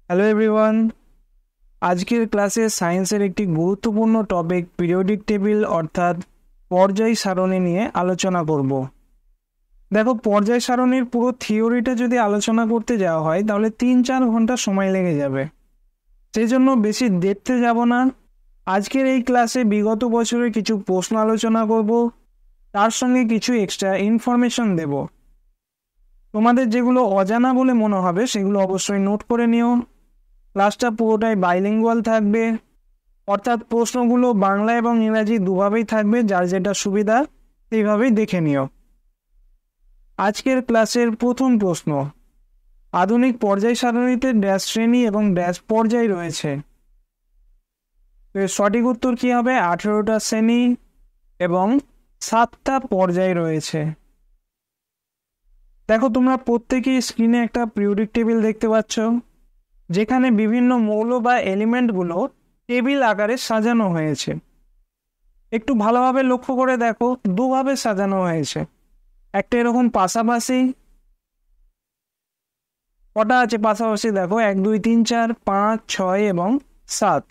Hello everyone. আজকের ক্লাসে সায়েন্সের একটি গুরুত্বপূর্ণ টপিক পিরিয়ডিক টেবিল অর্থাৎ পর্যায় সারণী নিয়ে আলোচনা করব। দেখো, পর্যায় সারণীর পুরো থিওরিটা যদি আলোচনা করতে যাওয়া হয় তাহলে 3-4 ঘন্টা সময় লেগে যাবে। সেই জন্য বেশি দেখতে যাব না। আজকের এই ক্লাসে বিগত বছরের কিছু প্রশ্ন আলোচনা করব, তার সঙ্গে কিছু এক্সট্রা ইনফরমেশন দেব। তোমাদের যেগুলো অজানা বলে মনে হবে সেগুলো অবশ্যই নোট করে নিও। ক্লাসটা পুরোটাই বাইলিঙ্গুয়াল থাকবে, অর্থাৎ প্রশ্নগুলো বাংলা এবং ইংরাজি দুভাবেই থাকবে, যার যেটা সুবিধা সেইভাবেই দেখে নিও। আজকের ক্লাসের প্রথম প্রশ্ন, আধুনিক পর্যায় সারণীতে ড্যাশ শ্রেণী এবং ড্যাশ পর্যায় রয়েছে। তো এর সঠিক উত্তর কি হবে? 18টা শ্রেণী এবং 7টা পর্যায় রয়েছে। দেখো, তোমরা প্রত্যেকেই স্ক্রিনে একটা পিরিয়ডিক টেবিল দেখতে পাচ্ছ, যেখানে বিভিন্ন মৌল বা এলিমেন্টগুলো টেবিল আকারে সাজানো হয়েছে। একটু ভালোভাবে লক্ষ্য করে দেখো, দুভাবে সাজানো হয়েছে। একটা এরকম পাশাপাশি, কটা আছে পাশাপাশি দেখো, 1 2 3 4 5 6 এবং 7।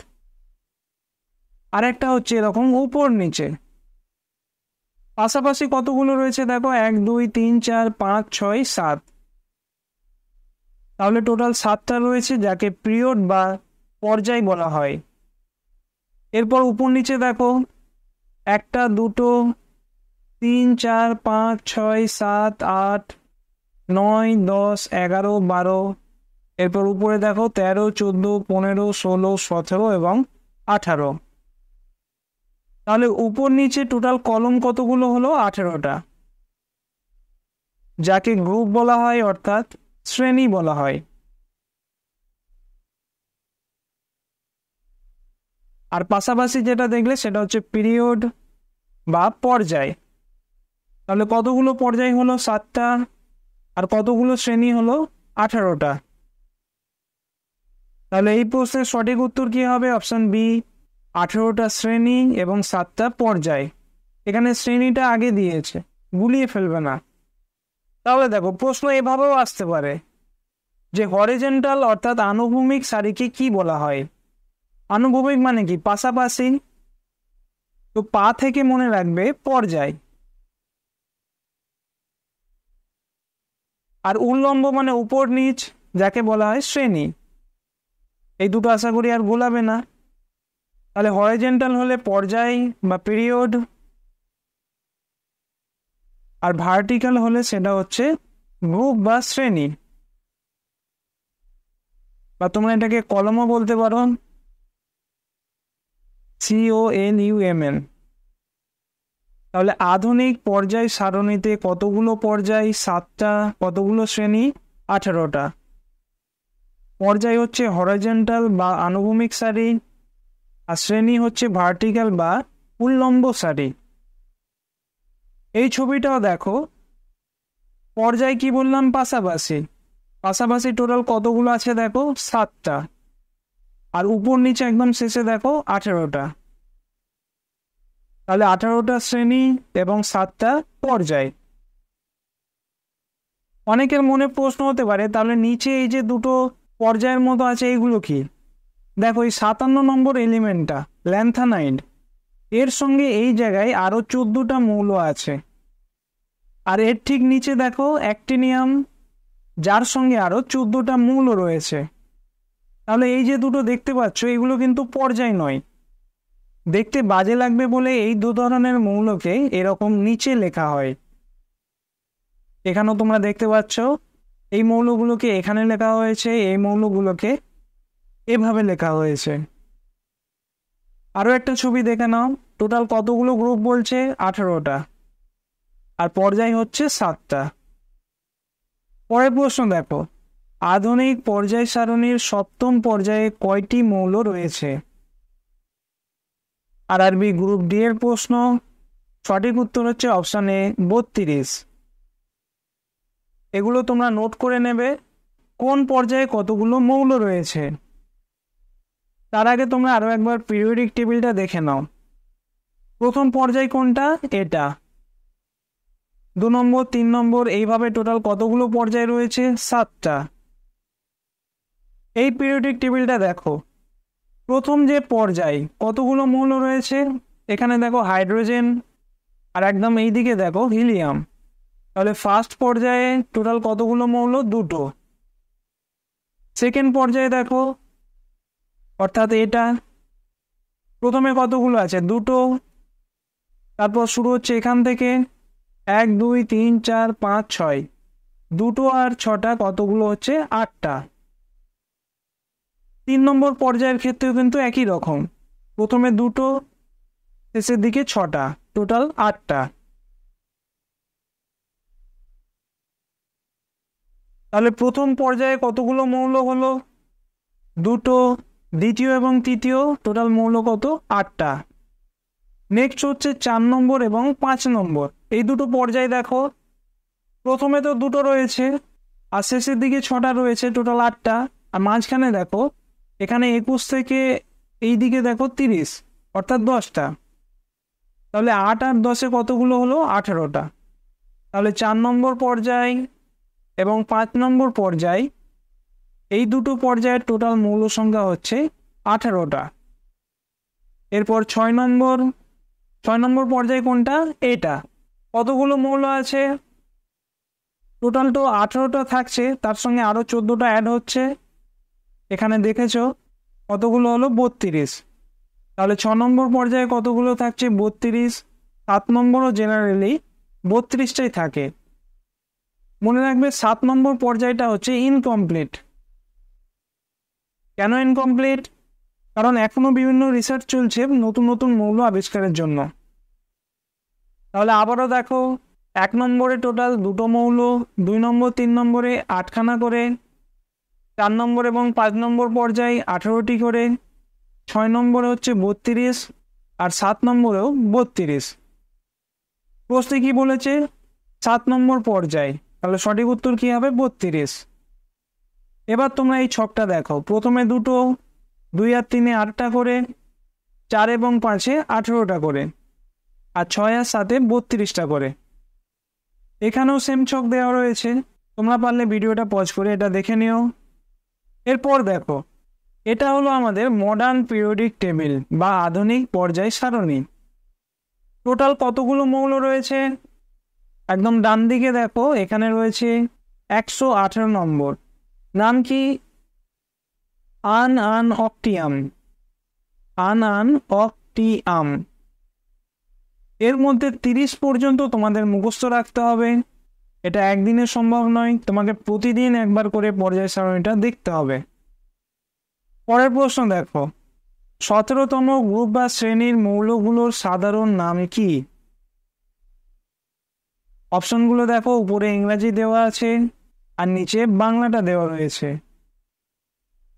আর একটা হচ্ছে এরকম উপর নিচে। পাশাপাশি কতগুলো রয়েছে দেখো, 1 2 3 4 5 6 7। তাহলে টোটাল 7টা রয়েছে, যাকে পিরিয়ড বা পর্যায় বলা হয়। এরপর উপর নিচে দেখো, 1টা 2টো 3 4 5 6 7 8 9 10 11 12। এরপর উপরে দেখো 13 14 15 16 17 এবং 18। তাহলে উপর নিচে টোটাল কলম কতগুলো হলো? 18টা, যাকে গ্রুপ বলা হয় অর্থাৎ শ্রেণী বলা হয়। আর পাশাপাশি যেটা দেখলে সেটা হচ্ছে পিরিয়ড বা পর্যায়। তাহলে কতগুলো পর্যায় হলো? 7টা। আর কতগুলো শ্রেণী হলো? 18টা। তাহলে এই প্রশ্নের সঠিক উত্তর কি হবে? অপশন বি, 18টা শ্রেণী এবং 7টা পর্যায়। এখানে শ্রেণীটা আগে দিয়েছে, গুলিয়ে ফেলবে না। তাহলে দেখো, প্রশ্ন এভাবেও আসতে পারে যে হরিজন্টাল অর্থাৎ আনুভূমিক সারিকে কি বলা হয়? আনুভূমিক মানে কি? পাশাপাশি। তো পা থেকে মনে রাখবে পর্যায়। আর উল্লম্ব মানে উপর নিচ, যাকে বলা হয় শ্রেণী। এই দুটো আশা করি আর গোলাবে না। তাহলে হরিজন্টাল হলে পর্যায় বা পিরিয়ড, আর ভার্টিক্যাল হলে সেটা হচ্ছে গ্রুপ বা শ্রেণী, বা তোমরা এটাকে কলমও বলতে পারো, COLUMN। তাহলে আধুনিক পর্যায় সারণীতে কতগুলো পর্যায়? 7টা। কতগুলো শ্রেণী? 18টা। পর্যায় হচ্ছে হরিজন্টাল বা আনুভূমিক সারি, আর শ্রেণী হচ্ছে ভার্টিক্যাল বা উল্লম্ব সারি। এই ছবিটাও দেখো, পর্যায় কি বললাম? পাশাপাশি। পাশাপাশি টোটাল কতগুলো আছে দেখো? 7টা। আর উপর নিচে একদম শেষে দেখো 18টা। তাহলে 18টা শ্রেণী এবং 7টা পর্যায়। অনেকের মনে প্রশ্ন হতে পারে, তাহলে নিচে এই যে দুটো পর্যায়ের মতো আছে এইগুলো কি? দেখো, এই 57 নম্বর এলিমেন্টটা ল্যান্থানাইড, এর সঙ্গে এই জায়গায় আরো 14টা মৌল আছে। আর এর ঠিক নিচে দেখো অ্যাক্টিনিয়াম, যার সঙ্গে আরো 14টা মৌল রয়েছে। তাহলে এই যে দুটো দেখতে পাচ্ছ, এগুলো কিন্তু পর্যায় নয়। দেখতে বাজে লাগবে বলে এই দু ধরনের মৌলকে এরকম নিচে লেখা হয়। এখানেও তোমরা দেখতে পাচ্ছ, এই মৌলগুলোকে এখানে লেখা হয়েছে, এই মৌলগুলোকে এভাবে লেখা হয়েছে। আরো একটা ছবি দেখে নাও, টোটাল কতগুলো গ্রুপ বলছে? 18টা। আর পর্যায় হচ্ছে 7টা। পরের প্রশ্ন দেখো, আধুনিক পর্যায় সারণীর 7ম পর্যায়ে কয়টি মৌল রয়েছে? আরআরবি গ্রুপ ডি এর প্রশ্ন। সঠিক উত্তর হচ্ছে অপশন এ, 32। এগুলো তোমরা নোট করে নেবে, কোন পর্যায়ে কতগুলো মৌল রয়েছে। তার আগে তোমরা আরো একবার পিরিয়ডিক টেবিলটা দেখে নাও। প্রথম পর্যায় কোনটা? এটা। 2 নম্বর, 3 নম্বর, এইভাবে টোটাল কতগুলো পর্যায় রয়েছে? 7টা। এই পিরিয়ডিক টেবিলটা দেখো, প্রথম যে পর্যায় কতগুলো মৌল রয়েছে, এখানে দেখো হাইড্রোজেন, আর একদম এই দিকে দেখো হিলিয়াম। তাহলে ফার্স্ট পর্যায়ে টোটাল কতগুলো মৌল? দুটো। সেকেন্ড পর্যায়ে দেখো, অর্থাৎ এটা প্রথমে কতগুলো আছে? দুটো। তারপর শুরু হচ্ছে এখান থেকে 1 2 3 4 5 6, দুটো আর ছটা কতগুলো হচ্ছে? 8টা। 3 নম্বর পর্যায়ের ক্ষেত্রেও কিন্তু একই রকম, প্রথমে দুটো, শেষের দিকে 6টা, টোটাল 8টা। তাহলে প্রথম পর্যায়ে কতগুলো মৌল হলো? দুটো। দ্বিতীয় এবং তৃতীয় টোটাল মৌল কত? 8টা। নেক্সট হচ্ছে 4 নম্বর এবং 5 নম্বর, এই দুটো পর্যায়ে দেখো, প্রথমে তো দুটো রয়েছে আর শেষের দিকে 6টা রয়েছে, টোটাল 8টা। আর মাঝখানে দেখো, এখানে 21 থেকে এই দিকে দেখো 30, অর্থাৎ 10টা। তাহলে 8 আর 10-এ কতগুলো হলো? 18টা। তাহলে 4 নম্বর পর্যায় এবং 5 নম্বর পর্যায়, এই দুটো পর্যায়ের টোটাল মৌল সংখ্যা হচ্ছে 18টা। এরপর 6 নম্বর পর্যায় কোনটা? এটা। কতগুলো মৌল আছে? টোটাল তো 18টা থাকছে, তার সঙ্গে আরও 14টা অ্যাড হচ্ছে, এখানে দেখেছো কতগুলো হলো? 32। তাহলে 6 নম্বর পর্যায়ে কতগুলো থাকছে? 32। 7 নম্বরও জেনারেলি 32টাই থাকে। মনে রাখবে 7 নম্বর পর্যায়টা হচ্ছে ইনকমপ্লিট। কেন ইনকমপ্লিট? কারণ এখনো বিভিন্ন রিসার্চ চলছে নতুন নতুন মৌল আবিষ্কারের জন্য। তাহলে আবারও দেখো, 1 নম্বরে টোটাল দুটো মৌল, 2 নম্বর 3 নম্বরে 8খানা করে, 4 নম্বর এবং 5 নম্বর পর্যায়ে 18টি করে, 6 নম্বরে হচ্ছে 32, আর 7 নম্বরেও 32। প্রশ্নে কি বলেছে? 7 নম্বর পর্যায়, তাহলে সঠিক উত্তর কি হবে? 32। এবার তোমরা এই ছকটা দেখো, প্রথমে দুটো, 2 আর 3-এ 8টা করে, 4 এবং 5-এ 18টা করে, আর 6 আর 7-এ 32টা করে। এখানেও সেম ছক দেওয়া রয়েছে, তোমরা পারলে ভিডিওটা পজ করে এটা দেখে নিও। এরপর দেখো, এটা হলো আমাদের মডার্ন পিরিয়ডিক টেবিল বা আধুনিক পর্যায় সারণী। টোটাল কতগুলো মৌল রয়েছে? একদম ডান দিকে দেখো, এখানে রয়েছে 118 নম্বর। নাম কি? আনঅক্টিয়াম। আনঅক্টিয়াম। এর মধ্যে 30 পর্যন্ত তোমাদের মুখস্থ রাখতে হবে। এটা একদিনে সম্ভব নয়, তোমাকে প্রতিদিন একবার করে পর্যায় সারণীটা দেখতে হবে। পরের প্রশ্ন দেখো, 17তম গ্রুপ বা শ্রেণীর মৌলগুলোর সাধারণ নাম কি? অপশনগুলো দেখো, উপরে ইংরেজি দেওয়া আছে আর নিচে বাংলাটা দেওয়া রয়েছে।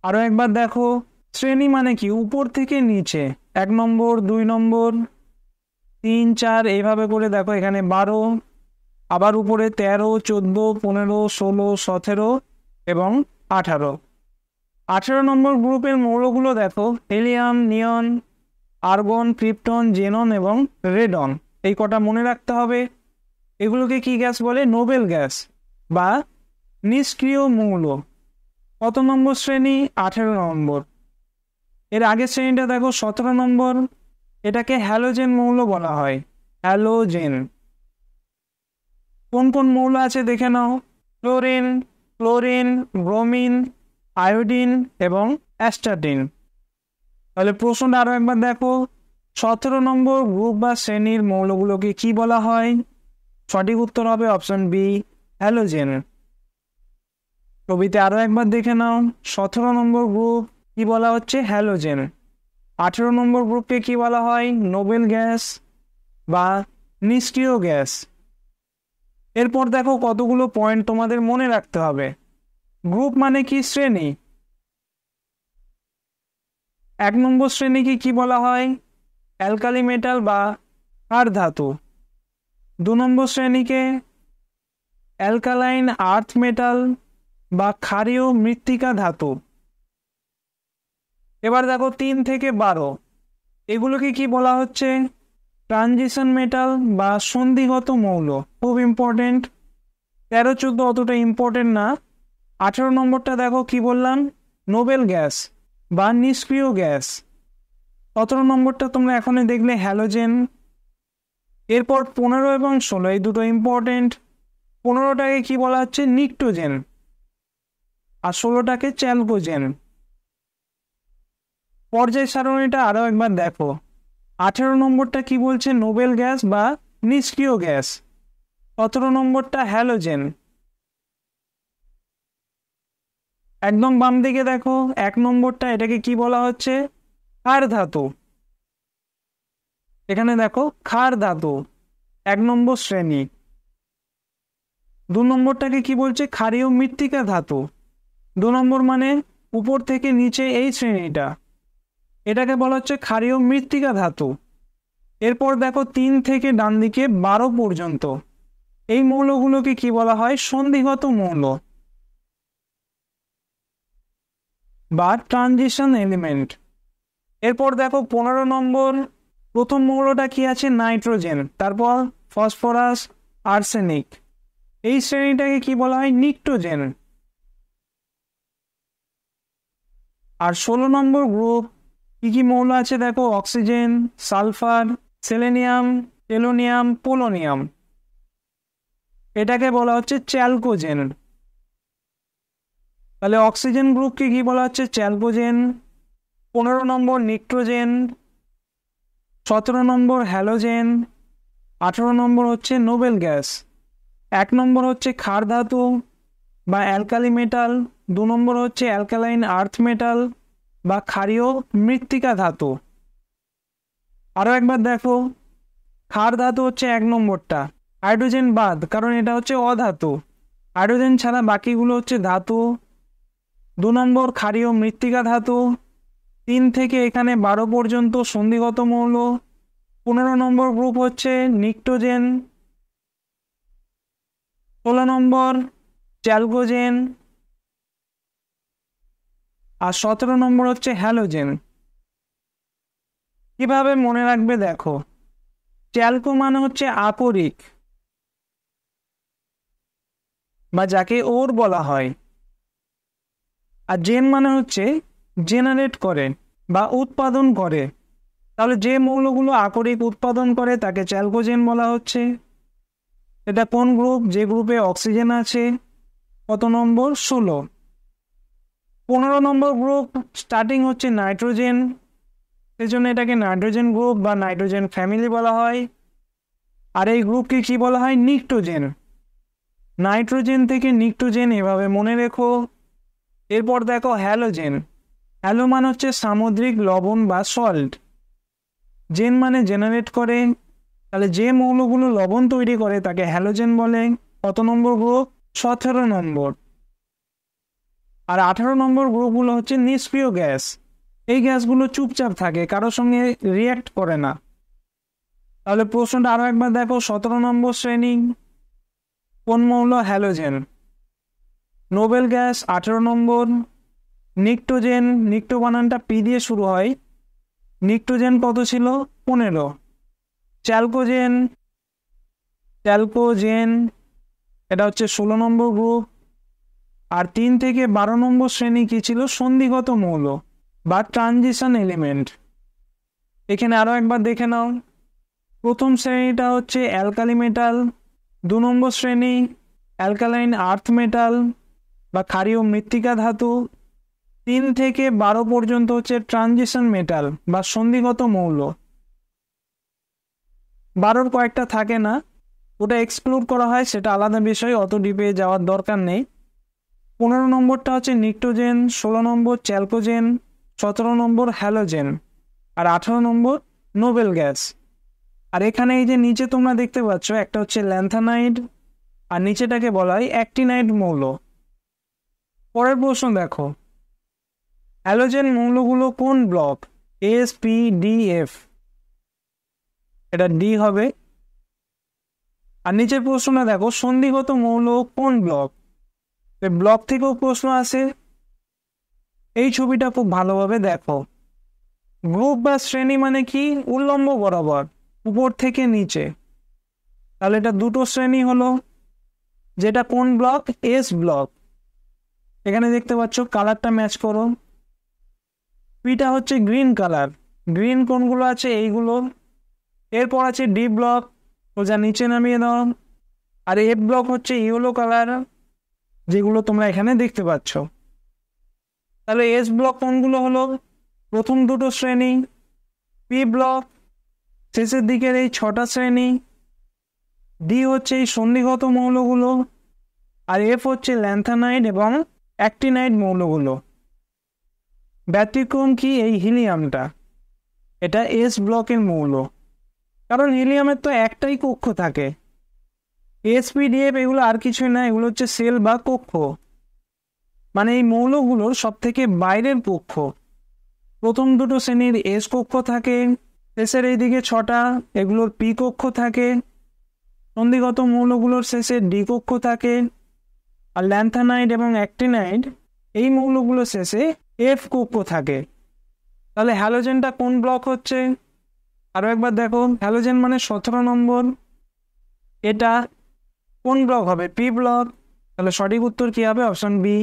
আরো একবার দেখো, শ্রেণী মানে কি? উপর থেকে নিচে, 1 নম্বর, 2 নম্বর, 3 4, এইভাবে করে দেখো, এখানে 12, আবার উপরে 13 14 15 16 17 এবং 18। 18 নম্বর গ্রুপের মৌলগুলো দেখো, হেলিয়াম, নিয়ন, আর্গন, ক্রিপ্টন, জেনন এবং রেডন। এই কটা মনে রাখতে হবে। এগুলোকে কি গ্যাস বলে? নোবেল গ্যাস বা নিষ্ক্রিয় মৌল। কত নম্বর শ্রেণী? 18 নম্বর। এর আগের শ্রেণীটা দেখো, 17 নম্বর, এটাকে হ্যালোজেন মৌল বলা হয়। হ্যালোজেন। কোন কোন মৌল আছে দেখে নাও, ক্লোরিন, ক্লোরিন, ব্রোমিন, আয়োডিন এবং অ্যাস্টাটিন। তাহলে প্রশ্নটা আরো একবার দেখো, 17 নম্বর গ্রুপ বা শ্রেণীর মৌলগুলোকে কি বলা হয়? সঠিক উত্তর হবে অপশন বি, হ্যালোজেন। ছবিতে আরো একবার দেখে নাও, 17 নম্বর গ্রুপ কি বলা হচ্ছে? হ্যালোজেন। 18 নম্বর গ্রুপকে কি বলা হয়? নোবেল গ্যাস বা নিষ্ক্রিয় গ্যাস। এরপর দেখো কতগুলো পয়েন্ট তোমাদের মনে রাখতে হবে। গ্রুপ মানে কি? শ্রেণী। 1 নম্বর শ্রেণীকে কি বলা হয়? অ্যালকালি মেটাল বা ক্ষার ধাতু। 2 নম্বর শ্রেণীকে অ্যালকালাইন আর্থ মেটাল বা ক্ষারীয় মৃত্তিকা ধাতু। এবার দেখো 3 থেকে 12, এগুলোকে কি বলা হচ্ছে? ট্রানজিশন মেটাল বা সন্ধিগত মৌল। খুব ইম্পর্টেন্ট। 13 14 অতটা ইম্পর্টেন্ট না। 18 নম্বরটা দেখো, কি বললাম? নোবেল গ্যাস বা নিষ্ক্রিয় গ্যাস। 17 নম্বরটা তোমরা এখনই দেখলে হ্যালোজেন। এরপর 15 এবং 16 এই দুটো ইম্পর্টেন্ট। 15টাকে কি বলা হচ্ছে? নিক্টোজেন, আর 16টাকে চ্যালকোজেন। পর্যায় সারণীটা আরও একবার দেখো। 18 নম্বরটা কি বলছে? নোবেল গ্যাস বা নিষ্ক্রিয় গ্যাস। 17 নম্বরটা হ্যালোজেন। একদম বাম দিকে দেখো 1 নম্বরটা, এটাকে কি বলা হচ্ছে? ক্ষার ধাতু। এখানে দেখো ক্ষার ধাতু 1 নম্বর শ্রেণী। 2 নম্বরটাকে কি বলছে? ক্ষারীয় মৃত্তিকা ধাতু। 2 নম্বর মানে উপর থেকে নিচে এই শ্রেণীটা, এটাকে বলা হচ্ছে ক্ষারীয় মৃত্তিকা ধাতু। এরপর দেখো 3 থেকে ডান দিকে 12 পর্যন্ত এই মৌলগুলোকে কি বলা হয়? সন্ধিগত মৌল বা ট্রানজিশন এলিমেন্ট। এরপর দেখো 15 নম্বর, প্রথম মৌলটা কি আছে? নাইট্রোজেন, তারপর ফসফরাস, আর্সেনিক। এই শ্রেণীটাকে কি বলা হয়? নিক্টোজেন। আর 16 নম্বর গ্রুপ কি কি মৌল আছে দেখো? Oxygen, sulphur, selenium, tellurium, polonium. এটাকে বলা হচ্ছে চ্যালকোজেন। তাহলে অক্সিজেন গ্রুপকে কি বলা হচ্ছে? চ্যালকোজেন। 15 নম্বর নিক্টোজেন, 17 নম্বর হ্যালোজেন, 18 নম্বর হচ্ছে নোবেল গ্যাস। 1 নম্বর হচ্ছে ক্ষার ধাতু বা অ্যালকালি মেটাল। 2 নম্বর হচ্ছে অ্যালকালাইন আর্থ মেটাল বা ক্ষারীয় মৃত্তিকা ধাতু। আরও একবার দেখো, ক্ষার ধাতু হচ্ছে 1 নম্বরটা, হাইড্রোজেন বাদ, কারণ এটা হচ্ছে অধাতু। হাইড্রোজেন ছাড়া বাকিগুলো হচ্ছে ধাতু। 2 নম্বর ক্ষারীয় মৃত্তিকা ধাতু। 3 থেকে এখানে 12 পর্যন্ত সন্ধিগত মৌল। 15 নম্বর গ্রুপ হচ্ছে নিক্টোজেন। 16 নম্বর চ্যালকোজেন। আর 17 নম্বর হচ্ছে হ্যালোজেন। কিভাবে মনে রাখবে দেখো, চ্যালকো মানে হচ্ছে আকরিক বা যাকে ওর বলা হয়, আর জেন মানে হচ্ছে জেনারেট করে বা উৎপাদন করে। তাহলে যে মৌলগুলো আকরিক উৎপাদন করে তাকে চ্যালকোজেন বলা হচ্ছে। এটা কোন গ্রুপ? যে গ্রুপে অক্সিজেন আছে। কত নম্বর? 16। 15 নম্বর গ্রুপ স্টার্টিং হচ্ছে নাইট্রোজেন, সেজন্য এটাকে নাইট্রোজেন গ্রুপ বা নাইট্রোজেন ফ্যামিলি বলা হয়। আর এই গ্রুপকে কি বলা হয়? নিক্টোজেন। নাইট্রোজেন থেকে নিক্টোজেন, এভাবে মনে রেখো। এরপর দেখো হ্যালোজেন। হ্যালো মানে হচ্ছে সামুদ্রিক লবণ বা সল্ট। জেন মানে জেনারেট করে, তাহলে যে মৌলগুলো লবণ তৈরি করে তাকে হ্যালোজেন বলে। কত নম্বর গ্রুপ? 17 নম্বর। আর 18 নম্বর গ্রুপগুলো হচ্ছে নিষ্ক্রিয় গ্যাস। এই গ্যাসগুলো চুপচাপ থাকে, কারোর সঙ্গে রিয়্যাক্ট করে না। তাহলে প্রশ্নটা আরও একবার দেখো। 17 নম্বর শ্রেণী, কোন মৌল? হ্যালোজেন। নোবেল গ্যাস 18 নম্বর। নিক্টোজেন, নিক্টো বানানটা পি দিয়ে শুরু হয়। নিক্টোজেন কত ছিল? 15। চ্যালকোজেন, চ্যালকোজেন এটা হচ্ছে 16 নম্বর গ্রুপ। আর 3 থেকে 12 নম্বর শ্রেণী কি ছিল? সন্ধিগত মৌল বা ট্রানজিশন এলিমেন্ট। এখানে আরও একবার দেখে নাও। প্রথম শ্রেণীটা হচ্ছে অ্যালকালি মেটাল। 2 নম্বর শ্রেণী অ্যালকালাইন আর্থ মেটাল বা ক্ষারীয় মৃত্তিকা ধাতু। 3 থেকে 12 পর্যন্ত হচ্ছে ট্রানজিশন মেটাল বা সন্ধিগত মৌল। 12 কয়েকটা থাকে না, ওটা এক্সক্লুড করা হয়, সেটা আলাদা বিষয়, অত ডিপে যাওয়ার দরকার নেই। 15 নম্বরটা হচ্ছে নিক্টোজেন, 16 নম্বর চ্যালকোজেন, 17 নম্বর হ্যালোজেন, আর 18 নম্বর নোবেল গ্যাস। আর এখানে এই যে নিচে তোমরা দেখতে পাচ্ছ, একটা হচ্ছে ল্যান্থানাইড আর নিচেটাকে বলা হয় অ্যাক্টিনাইড মৌল। পরের প্রশ্ন দেখো, হ্যালোজেন মৌলগুলো কোন block? S, P, D, F. এটা ডি হবে। আর নিচের প্রশ্নটা দেখো, সন্ধিগত মৌল কোন ব্লক? ব্লক থেকেও প্রশ্ন আসে। এই ছবিটা খুব ভালোভাবে দেখো। গ্রুপ বা শ্রেণী মানে কি? উল্লম্ব বরাবর, উপর থেকে নিচে। তাহলে এটা দুটো শ্রেণী হলো। যেটা কোন ব্লক? S block. এখানে দেখতে পাচ্ছ, কালারটা ম্যাচ করো। পিটা হচ্ছে গ্রিন কালার, গ্রিন কোনগুলো আছে এইগুলো। এরপর আছে ডি ব্লক, সোজা নিচে নামিয়ে দাও। আর এফ ব্লক হচ্ছে ইয়েলো কালার, যেগুলো তোমরা এখানে দেখতে পাচ্ছ। তাহলে এস ব্লক কোনগুলো হলো? প্রথম দুটো শ্রেণী। পি ব্লক শেষের দিকের এই 6টা শ্রেণী। ডি হচ্ছে এই সন্ধিগত মৌলগুলো। আর এফ হচ্ছে ল্যান্থানাইড এবং অ্যাক্টিনাইড মৌলগুলো। ব্যতিক্রম কি? এই হিলিয়ামটা, এটা এস ব্লকের মৌল, কারণ হিলিয়ামের তো একটাই কক্ষ থাকে। এসপিডিএফ এগুলো আর কিছুই না, এগুলো হচ্ছে সেল বা কক্ষ, মানে এই মৌলগুলোর সব থেকে বাইরের কক্ষ। প্রথম দুটো শ্রেণীর এস কক্ষ থাকে, শেষের এইদিকে 6টা এগুলোর পি কক্ষ থাকে। সন্ধিগত মৌলগুলোর শেষে ডি কক্ষ থাকে। আর ল্যান্থানাইড এবং অ্যাক্টিনাইড এই মৌলগুলোর শেষে এফ কক্ষ থাকে। তাহলে হ্যালোজেনটা কোন ব্লক হচ্ছে? আরও একবার দেখো, হ্যালোজেন মানে 17 নম্বর, এটা কোন ব্লক হবে? P block. তাহলে সঠিক উত্তর কি হবে? Option B,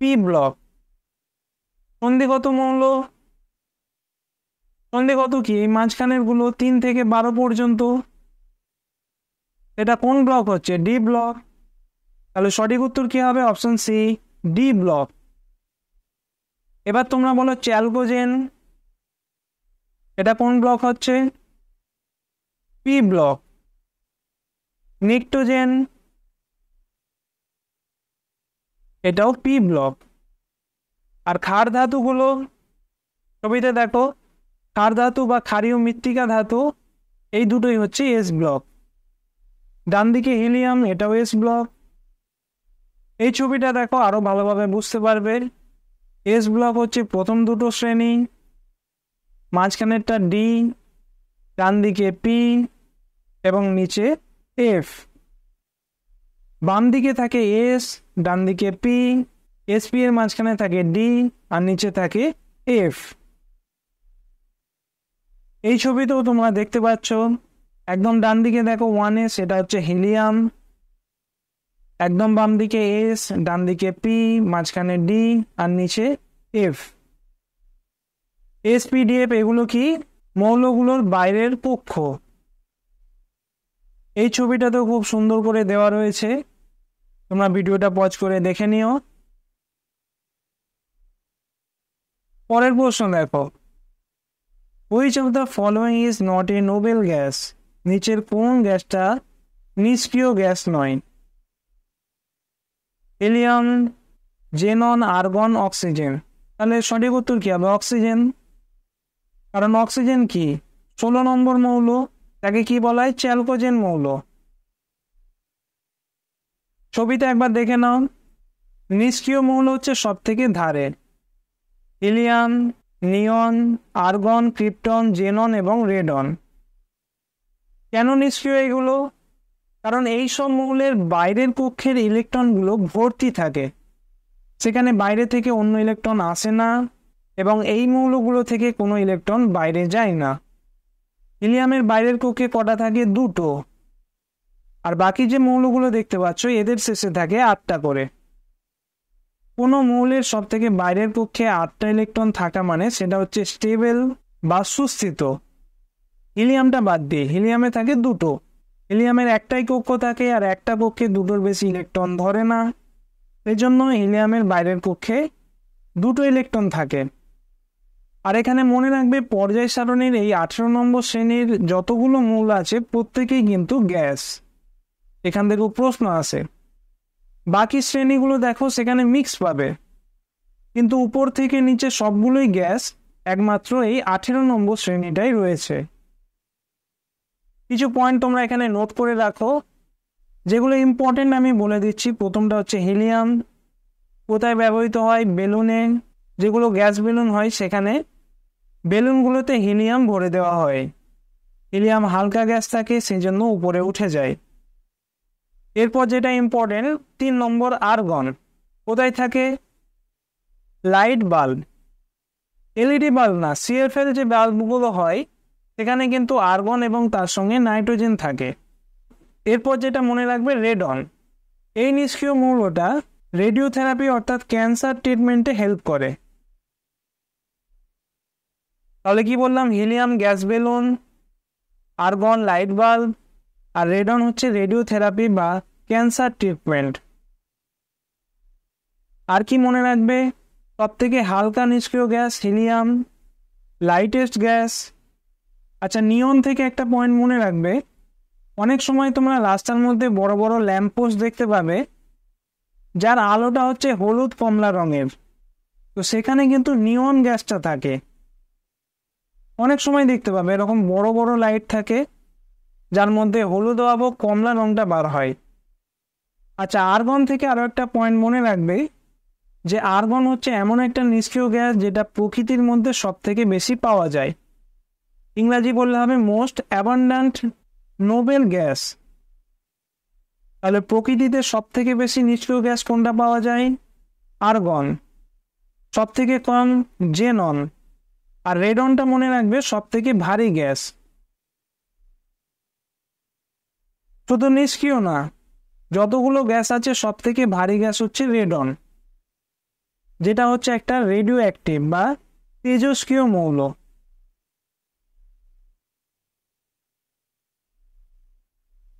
P block. সন্ধিগত মৌল, সন্ধিগত কি? এই মাঝখানের গুলো 3 থেকে 12 পর্যন্ত, এটা কোন ব্লক হচ্ছে? D block. তাহলে সঠিক উত্তর কি হবে? Option C, D block. এবার তোমরা বলো চ্যালকোজেন, এটা কোন ব্লক হচ্ছে? P block. নিকটোজেন, এটাও পি ব্লক। আর ক্ষার ধাতুগুলো ছবিতে দেখো, ক্ষার ধাতু বা ক্ষারীয় মৃত্তিকা ধাতু এই দুটোই হচ্ছে এস ব্লক। ডান দিকে হিলিয়াম, এটাও এস ব্লক। এই ছবিটা দেখো, আরো ভালোভাবে বুঝতে পারবে। এস ব্লক হচ্ছে প্রথম দুটো শ্রেণী, মাঝখানেরটা ডি, ডান দিকে পি এবং নিচে এফ। বাম দিকে থাকে এস, ডান দিকে পি, এসপি এর মাঝখানে থাকে ডি আর নিচে থাকে এফ। এই ছবিতেও তোমরা দেখতে পাচ্ছ, একদম ডান দিকে দেখো 1s, এটা হচ্ছে হিলিয়াম। একদম বাম দিকে এস, ডান দিকে পি, মাঝখানে ডি আর নিচে এফ। এসপিডিএফ এগুলো কি? মৌলগুলোর বাইরের কক্ষ। এই ছবিটাতেও খুব সুন্দর করে দেওয়া রয়েছে, তোমরা ভিডিওটা পজ করে দেখে নিও। পরের প্রশ্ন দেখো, which of the following is not a Nobel gas? নিচের কোন গ্যাসটা নিষ্ক্রিয় গ্যাস নয়? Helium, xenon, argon, oxygen. তাহলে সঠিক উত্তর কি হবে? অক্সিজেন। কারণ অক্সিজেন কি? 16 নম্বর মৌল, তাকে কি বলা হয়? চ্যালকোজেন মৌল। ছবিতে একবার দেখে নাও, নিষ্ক্রিয় মৌল হচ্ছে সব থেকে ধারের। হিলিয়াম, নিয়ন, আর্গন, ক্রিপ্টন, জেনন এবং রেডন। কেন নিষ্ক্রিয় এগুলো? কারণ এই সব মৌলের বাইরের কক্ষের ইলেকট্রনগুলো ভর্তি থাকে, সেখানে বাইরে থেকে অন্য ইলেকট্রন আসে না এবং এই মৌলগুলো থেকে কোনো ইলেকট্রন বাইরে যায় না। হিলিয়ামের বাইরের কক্ষে কটা থাকে? 2টো। আর বাকি যে মৌলগুলো দেখতে পাচ্ছ এদের শেষে থাকে 8টা করে। কোনো মৌলের সব থেকে বাইরের কক্ষে 8টা ইলেকট্রন থাকা মানে সেটা হচ্ছে স্টেবল বা সুস্থিত। হিলিয়ামটা বাদ দিয়ে, হিলিয়ামে থাকে 2টো। হিলিয়ামের একটাই কক্ষ থাকে আর একটা কক্ষে 2টোর বেশি ইলেকট্রন ধরে না, সেই জন্য হিলিয়ামের বাইরের কক্ষে 2টো ইলেকট্রন থাকে। আর এখানে মনে রাখবে, পর্যায় সারণীর এই 18 নম্বর শ্রেণীর যতগুলো মৌল আছে প্রত্যেকেই কিন্তু গ্যাস। এখান থেকেও প্রশ্ন আসে। বাকি শ্রেণীগুলো দেখো, সেখানে মিক্স পাবে, কিন্তু উপর থেকে নিচে সবগুলোই গ্যাস, একমাত্র এই 18 নম্বর শ্রেণীটাই রয়েছে। কিছু পয়েন্ট তোমরা এখানে নোট করে রাখো, যেগুলো ইম্পর্টেন্ট আমি বলে দিচ্ছি। প্রথমটা হচ্ছে হিলিয়াম কোথায় ব্যবহৃত হয়? বেলুনে। যেগুলো গ্যাস বেলুন হয় সেখানে বেলুনগুলোতে হিলিয়াম ভরে দেওয়া হয়। হিলিয়াম হালকা গ্যাস থাকে, সেই জন্য উপরে উঠে যায়। এরপর যেটা ইম্পর্টেন্ট, 3 নম্বর আর্গন কোথায় থাকে? লাইট বাল্ব, এলইডি বাল্ব না, সিএফএল যে বাল্বগুলো হয় সেখানে কিন্তু আর্গন এবং তার সঙ্গে নাইট্রোজেন থাকে। এরপর যেটা মনে রাখবে, রেডন। এই নিষ্ক্রিয় মৌলটা রেডিওথেরাপি অর্থাৎ ক্যান্সার ট্রিটমেন্টে হেল্প করে। তাহলে কি বললাম, helium gas balloon, argon light bulb, আর রেডন হচ্ছে রেডিওথেরাপি বা ক্যান্সার ট্রিটমেন্ট। আর কি মনে রাখবে, সব থেকে হালকা নিষ্ক্রিয় গ্যাস হিলিয়াম, লাইটেস্ট গ্যাস। আচ্ছা, নিয়ন থেকে একটা পয়েন্ট মনে রাখবে, অনেক সময় তোমরা রাস্তার মধ্যে বড় বড় ল্যাম্পপোস্ট দেখতে পাবে যার আলোটা হচ্ছে হলুদ কমলা রঙের, তো সেখানে কিন্তু নিয়ন গ্যাসটা থাকে। অনেক সময় দেখতে পাবে এরকম বড় বড় লাইট থাকে যার মধ্যে হলুদ অথবা কমলা রঙটা বার হয়। আচ্ছা, আর্গন থেকে আরও একটা পয়েন্ট মনে রাখবে যে আর্গন হচ্ছে এমন একটা নিষ্ক্রিয় গ্যাস যেটা প্রকৃতির মধ্যে সব থেকে বেশি পাওয়া যায়। ইংরাজি বললে হবে মোস্ট অ্যাবান্ডান্ট নোবেল গ্যাস। তাহলে প্রকৃতিতে সব থেকে বেশি নিষ্ক্রিয় গ্যাস কোনটা পাওয়া যায়? আর্গন। সব থেকে কম জেনন। আর রেডনটা মনে রাখবে সব থেকে ভারী গ্যাস। শুধু নিষ্ক্রিয় না, যতগুলো গ্যাস আছে সব থেকে ভারী গ্যাস হচ্ছে রেডন, যেটা হচ্ছে একটা রেডিও অ্যাক্টিভ বা তেজস্ক্রিয় মৌল।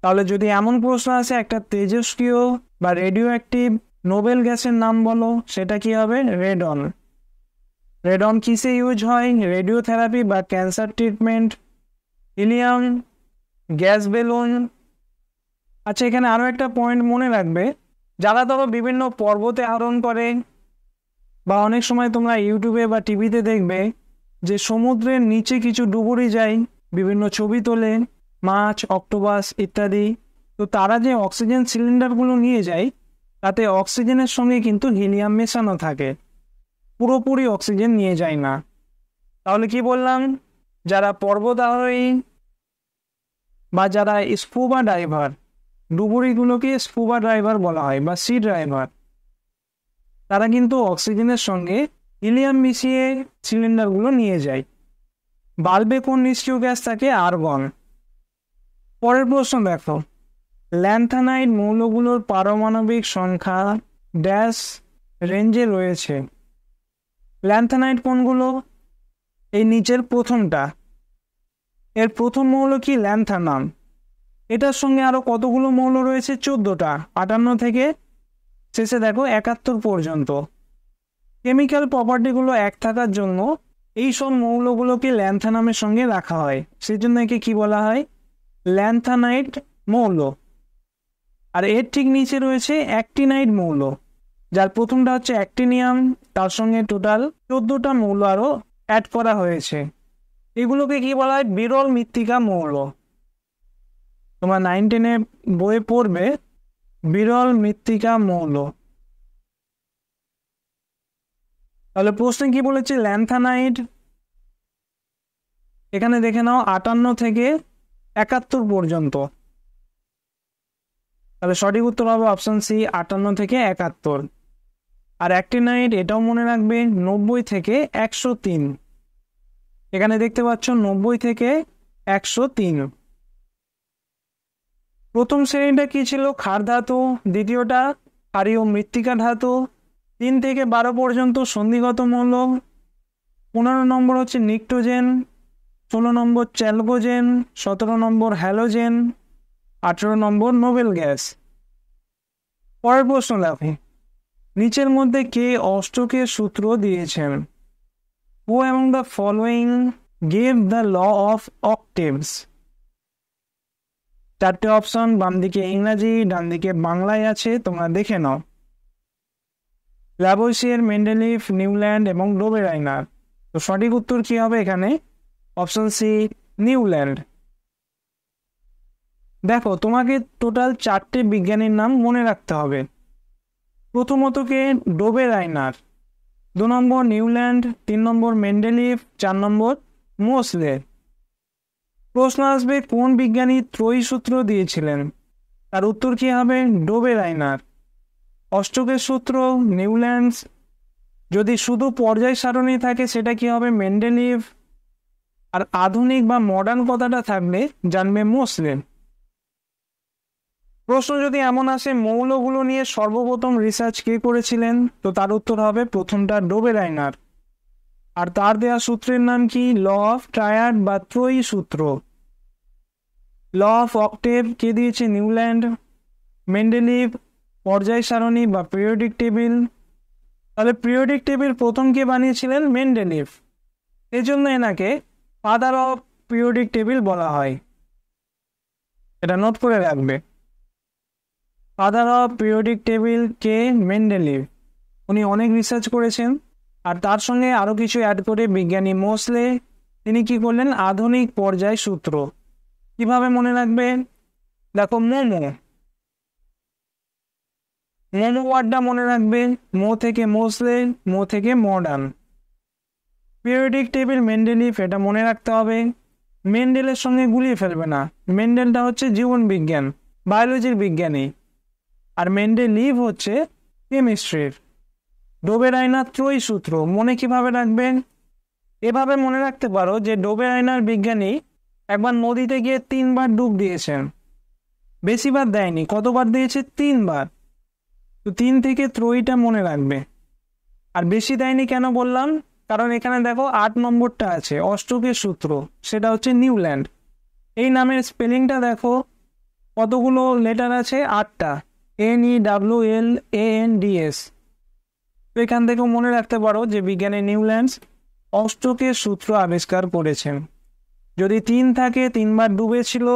তাহলে যদি এমন প্রশ্ন আসে একটা তেজস্ক্রিয় বা রেডিও অ্যাক্টিভ নোবেল গ্যাসের নাম বলো, সেটা কি হবে? রেডন। রেডন কিসে ইউজ হয়? রেডিওথেরাপি বা cancer treatment, helium gas balloon. আচ্ছা, এখানে আরও একটা পয়েন্ট মনে রাখবে, যারা ধরো বিভিন্ন পর্বতে আরোহণ করে বা অনেক সময় তোমরা ইউটিউবে বা টিভিতে দেখবে যে সমুদ্রের নিচে কিছু ডুবুরি যায়, বিভিন্ন ছবি তোলে, মাছ, অক্টোপাস ইত্যাদি। তো তারা যে অক্সিজেন সিলিন্ডারগুলো নিয়ে যায় তাতে অক্সিজেনের সঙ্গে কিন্তু হিলিয়াম মেশানো থাকে, পুরোপুরি অক্সিজেন নিয়ে যায় না। তাহলে কি বললাম, যারা পর্বতারোহী বা যারা স্কুবা ডাইভার, ডুবুরিগুলোকে স্কুবা ড্রাইভার বলা হয় বা সি ড্রাইভার, তারা কিন্তু অক্সিজেনের সঙ্গে হিলিয়াম মিশিয়ে সিলিন্ডারগুলো নিয়ে যায়। বাল্বে কোন নিষ্ক্রিয় গ্যাস থাকে? আর্গন। পরের প্রশ্ন দেখো, ল্যান্থানাইড মৌলগুলোর পারমাণবিক সংখ্যা ড্যাশ রেঞ্জে রয়েছে। ল্যান্থানাইড কোনগুলো? এই নিচের প্রথমটা, এর প্রথম মৌল কি? ল্যান্থানাম। এটার সঙ্গে আরো কতগুলো মৌল রয়েছে? 14টা, 58 থেকে শেষে দেখো 71 পর্যন্ত। কেমিক্যাল প্রপার্টিগুলো এক থাকার জন্য এই সব মৌলগুলোকে ল্যান্থানামের সঙ্গে রাখা হয়, সেজন্য একে কি বলা হয়? ল্যান্থানাইড মৌল। আর এর ঠিক নিচে রয়েছে অ্যাক্টিনাইড মৌল, যার প্রথমটা হচ্ছে অ্যাক্টিনিয়াম, তার সঙ্গে টোটাল 14টা মৌল আরও অ্যাড করা হয়েছে। এগুলোকে কি বলা হয়? বিরল মৃত্তিকা মৌল। তোমরা 9-10 বইয়ে পড়বে বিরল মৃত্তিকা মৌল। তাহলে প্রশ্নে কি বলেছে? ল্যান্থানাইড। এখানে দেখে নাও 58 থেকে 71 পর্যন্ত। তাহলে সঠিক উত্তর হবে অপশন সি, 58 থেকে 71। আর অ্যাক্টিনাইড, এটাও মনে রাখবে 90 থেকে 103। এখানে দেখতে পাচ্ছ 90 থেকে 103। প্রথম শ্রেণীটা কি ছিল? ক্ষার ধাতু। দ্বিতীয়টা ক্ষারীয় মৃত্তিকা ধাতু। 3 থেকে 12 পর্যন্ত সন্ধিগত মৌল। 15 নম্বর হচ্ছে নিক্টোজেন, 16 নম্বর চ্যালকোজেন, 17 নম্বর হ্যালোজেন, 18 নম্বর নোবেল গ্যাস। পরের প্রশ্ন দেখো, নিচের মধ্যে কে অষ্টকের সূত্র দিয়েছেন? Who among the following gave the law of octaves? 4টে অপশন, বাম দিকে ইংরাজি, ডান দিকে বাংলায় আছে, তোমরা দেখে নাও। ল্যাভোইসিয়ের, মেন্ডেলিফ, নিউল্যান্ড এবং ডোবেরাইনার। তো সঠিক উত্তর কি হবে এখানে? Option C, Newland. দেখো, তোমাকে টোটাল 4টে বিজ্ঞানীর নাম মনে রাখতে হবে। প্রথমত কে? ডোবেরাইনার। 2 নম্বর নিউল্যান্ড, 3 নম্বর মেন্ডেলিফ, 4 নম্বর মোসলে। প্রশ্ন আসবে কোন বিজ্ঞানী ত্রয়ী সূত্র দিয়েছিলেন? তার উত্তর কি হবে? ডোবেরাইনার। অষ্টকের সূত্র নিউল্যান্ডস। যদি শুধু পর্যায় সারণী থাকে সেটা কি হবে? মেন্ডেলিভ। আর আধুনিক বা মডার্ন কথাটা থাকলে জানবে মোসলে। প্রশ্ন যদি এমন আসে মৌলগুলো নিয়ে সর্বপ্রথম রিসার্চ কে করেছিলেন, তো তার উত্তর হবে প্রথমটা ডোবেরাইনার। আর তার দেওয়া সূত্রের নাম কি? ল অফ ট্রায়াড বা ত্রয়ী সূত্র। ল অফ অক্টেভ কে দিয়েছে? নিউল্যান্ড। মেন্ডেলিভ পর্যায় সারণী বা পিরিয়ডিক টেবিল, তাহলে পিরিয়ডিক টেবিল প্রথম কে বানিয়েছিলেন? মেন্ডেলিভ। এই জন্য এনাকে ফাদার অফ পিরিয়ডিক টেবিল বলা হয়। এটা নোট করে রাখবে। Father of periodic table K? Mendeleev. উনি অনেক রিসার্চ করেছেন। আর তার সঙ্গে আরও কিছু অ্যাড করে বিজ্ঞানী মোসলে তিনি কি করলেন? আধুনিক পর্যায় সূত্র। কিভাবে মনে রাখবে? দেখো, মোমো ওয়ার্ডটা মনে রাখবে। মো থেকে মোসলে, মো থেকে মডার্ন। পিরিয়ডিক টেবিল মেন্ডেলিভ, এটা মনে রাখতে হবে। মেন্ডেলের সঙ্গে গুলিয়ে ফেলবে না। মেন্ডেলটা হচ্ছে জীবন বিজ্ঞান, বায়োলজির বিজ্ঞানী। আর মেন্ডেলিভ হচ্ছে কেমিস্ট্রির। ডোবেরাইনার ত্রয়ী সূত্র মনে কিভাবে রাখবেন? এভাবে মনে রাখতে পারো যে ডোবেরাইনার বিজ্ঞানী একবার নদীতে গিয়ে 3বার ডুব দিয়েছেন। বেশিবার দেয়নি। কতবার দিয়েছে? 3বার। তো 3 থেকে ত্রয়ীটা মনে রাখবে। আর বেশি দেয়নি কেন বললাম? কারণ এখানে দেখো 8 নম্বরটা আছে, অষ্টকের সূত্র, সেটা হচ্ছে নিউল্যান্ড। এই নামের স্পেলিংটা দেখো, কতগুলো লেটার আছে? 8টা। NEWLANDS। তো এখান থেকেও মনে রাখতে পারো যে বিজ্ঞানী নিউল্যান্ডস অষ্টকের সূত্র আবিষ্কার করেছেন। যদি 3 থাকে, 3বার ডুবেছিল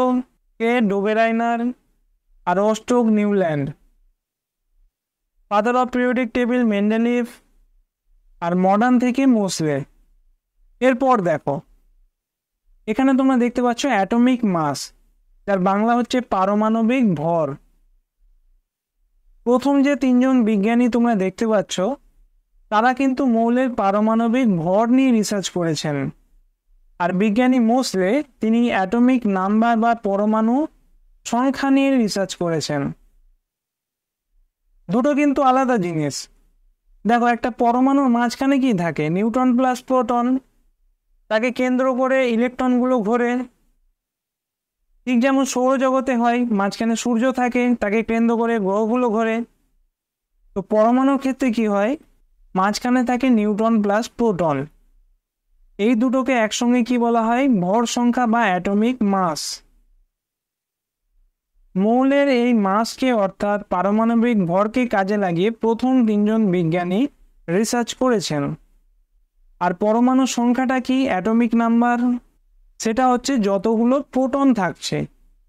কে? ডোবেরাইনার। আর অষ্টক Newlands. Father of periodic table Mendeleev. আর মডার্ন থেকে মোসলে। এরপর দেখো, এখানে তোমরা দেখতে পাচ্ছ অ্যাটমিক মাস, যার বাংলা হচ্ছে পারমাণবিক ভর। প্রথম যে 3জন বিজ্ঞানী তোমরা দেখতে পাচ্ছ, তারা কিন্তু মৌলের পারমাণবিক ভর নিয়ে রিসার্চ করেছেন। আর বিজ্ঞানী মোসলে তিনি অ্যাটমিক নাম্বার বা পরমাণু সংখ্যা নিয়ে রিসার্চ করেছেন। দুটো কিন্তু আলাদা জিনিস। দেখো, একটা পরমাণুর মাঝখানে কি থাকে? Neutron plus proton. তাকে কেন্দ্র করে ইলেকট্রনগুলো ঘোরে। ঠিক যেমন সৌরজগতে হয়, মাঝখানে সূর্য থাকে, তাকে কেন্দ্র করে গ্রহগুলো ঘোরে। তো পরমাণুর ক্ষেত্রে কি হয়? মাঝখানে থাকে নিউট্রন প্লাস প্রোটন। এই দুটোকে একসঙ্গে কি বলা হয়? ভর সংখ্যা বা অ্যাটমিক মাস। মৌলের এই মাসকে অর্থাৎ পারমাণবিক ভরকে কাজে লাগিয়ে প্রথম 3জন বিজ্ঞানী রিসার্চ করেছেন। আর পরমাণু সংখ্যাটা কি? Atomic number. সেটা হচ্ছে যতগুলো প্রোটন থাকছে।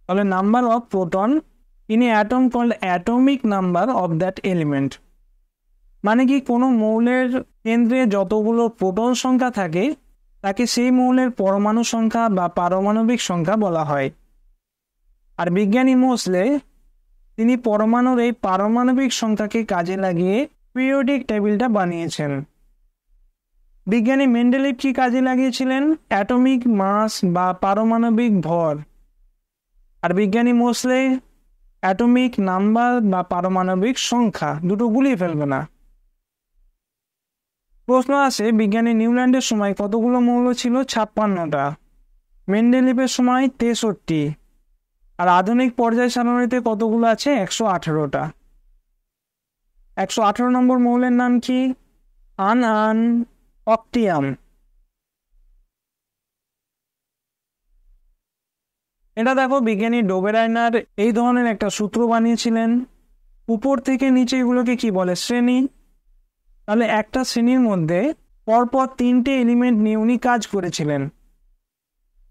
তাহলে number of proton in a atom called atomic number of that element. মানে কি, কোনো মৌলের কেন্দ্রে যতগুলো প্রোটন সংখ্যা থাকে তাকে সেই মৌলের পরমাণু সংখ্যা বা পারমাণবিক সংখ্যা বলা হয়। আর বিজ্ঞানী মোসলে তিনি পরমাণুর এই পারমাণবিক সংখ্যাকে কাজে লাগিয়ে পিরিয়ডিক টেবিলটা বানিয়েছেন। বিজ্ঞানী মেন্ডেলিভ কি কাজে লাগিয়েছিলেন? অ্যাটমিক মাস বা পারমাণবিক ভর। আর বিজ্ঞানী মোসলে অ্যাটমিক নাম্বার বা পারমাণবিক সংখ্যা। দুটো গুলিয়ে ফেলবে না। প্রশ্ন আসে, বিজ্ঞানী নিউল্যান্ডের সময় কতগুলো মৌল ছিল? 56টা। মেন্ডেলিভের সময় 63। আর আধুনিক পর্যায় সারণীতে কতগুলো আছে? 118টা। 118 নম্বর মৌলের নাম কি? অক্টিয়াম। এটা দেখো, বিজ্ঞানী ডোবেরাইনার এই ধরনের একটা সূত্র বানিয়েছিলেন। উপর থেকে নিচে এগুলোকে কি বলে? শ্রেণী। তাহলে একটা শ্রেণীর মধ্যে পরপর 3টে এলিমেন্ট নিয়ে উনি কাজ করেছিলেন।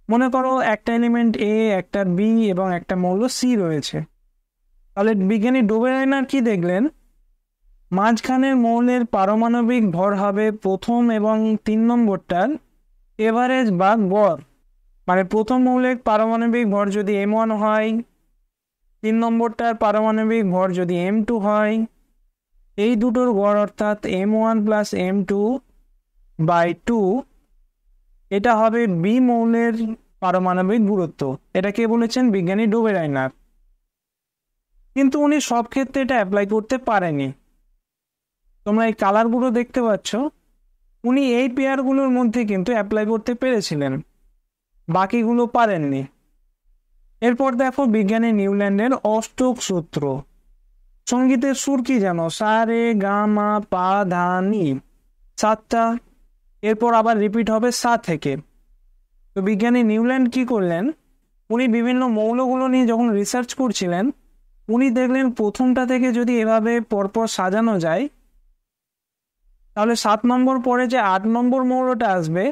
মনে করো একটা এলিমেন্ট এ, একটা বি এবং একটা মৌল সি রয়েছে। তাহলে বিজ্ঞানী ডোবেরাইনার কি দেখলেন? মাঝখানের মৌলের পারমাণবিক ভর হবে প্রথম এবং 3 নম্বরটার এভারেজ বা গড়। মানে প্রথম মৌলের পারমাণবিক ভর যদি M1 হয়, 3 নম্বরটার পারমাণবিক ভর যদি M2 হয়, এই দুটোর গড় অর্থাৎ M1 প্লাস M2/2, এটা হবে বি মৌলের পারমাণবিক গুরুত্ব। এটা কে বলেছেন? বিজ্ঞানী ডোবেরাইনার। কিন্তু উনি সব ক্ষেত্রে এটা অ্যাপ্লাই করতে পারেনি। তোমরা এই কালারগুলো দেখতে পাচ্ছ, উনি এই পেয়ারগুলোর মধ্যে কিন্তু অ্যাপ্লাই করতে পেরেছিলেন, বাকিগুলো পারেননি। এরপর দেখো বিজ্ঞানী নিউল্যান্ডের অষ্টক সূত্র। সঙ্গীতের সুর কি জানো? সা রে গা মা পা ধা নি, 7টা। এরপর আবার রিপিট হবে সা থেকে। তো বিজ্ঞানী নিউল্যান্ড কি করলেন, উনি বিভিন্ন মৌলগুলো নিয়ে যখন রিসার্চ করছিলেন, উনি দেখলেন প্রথমটা থেকে যদি এভাবে পরপর সাজানো যায়, তাহলে 7 নম্বর পরে যে 8 নম্বর মৌলটা আসবে,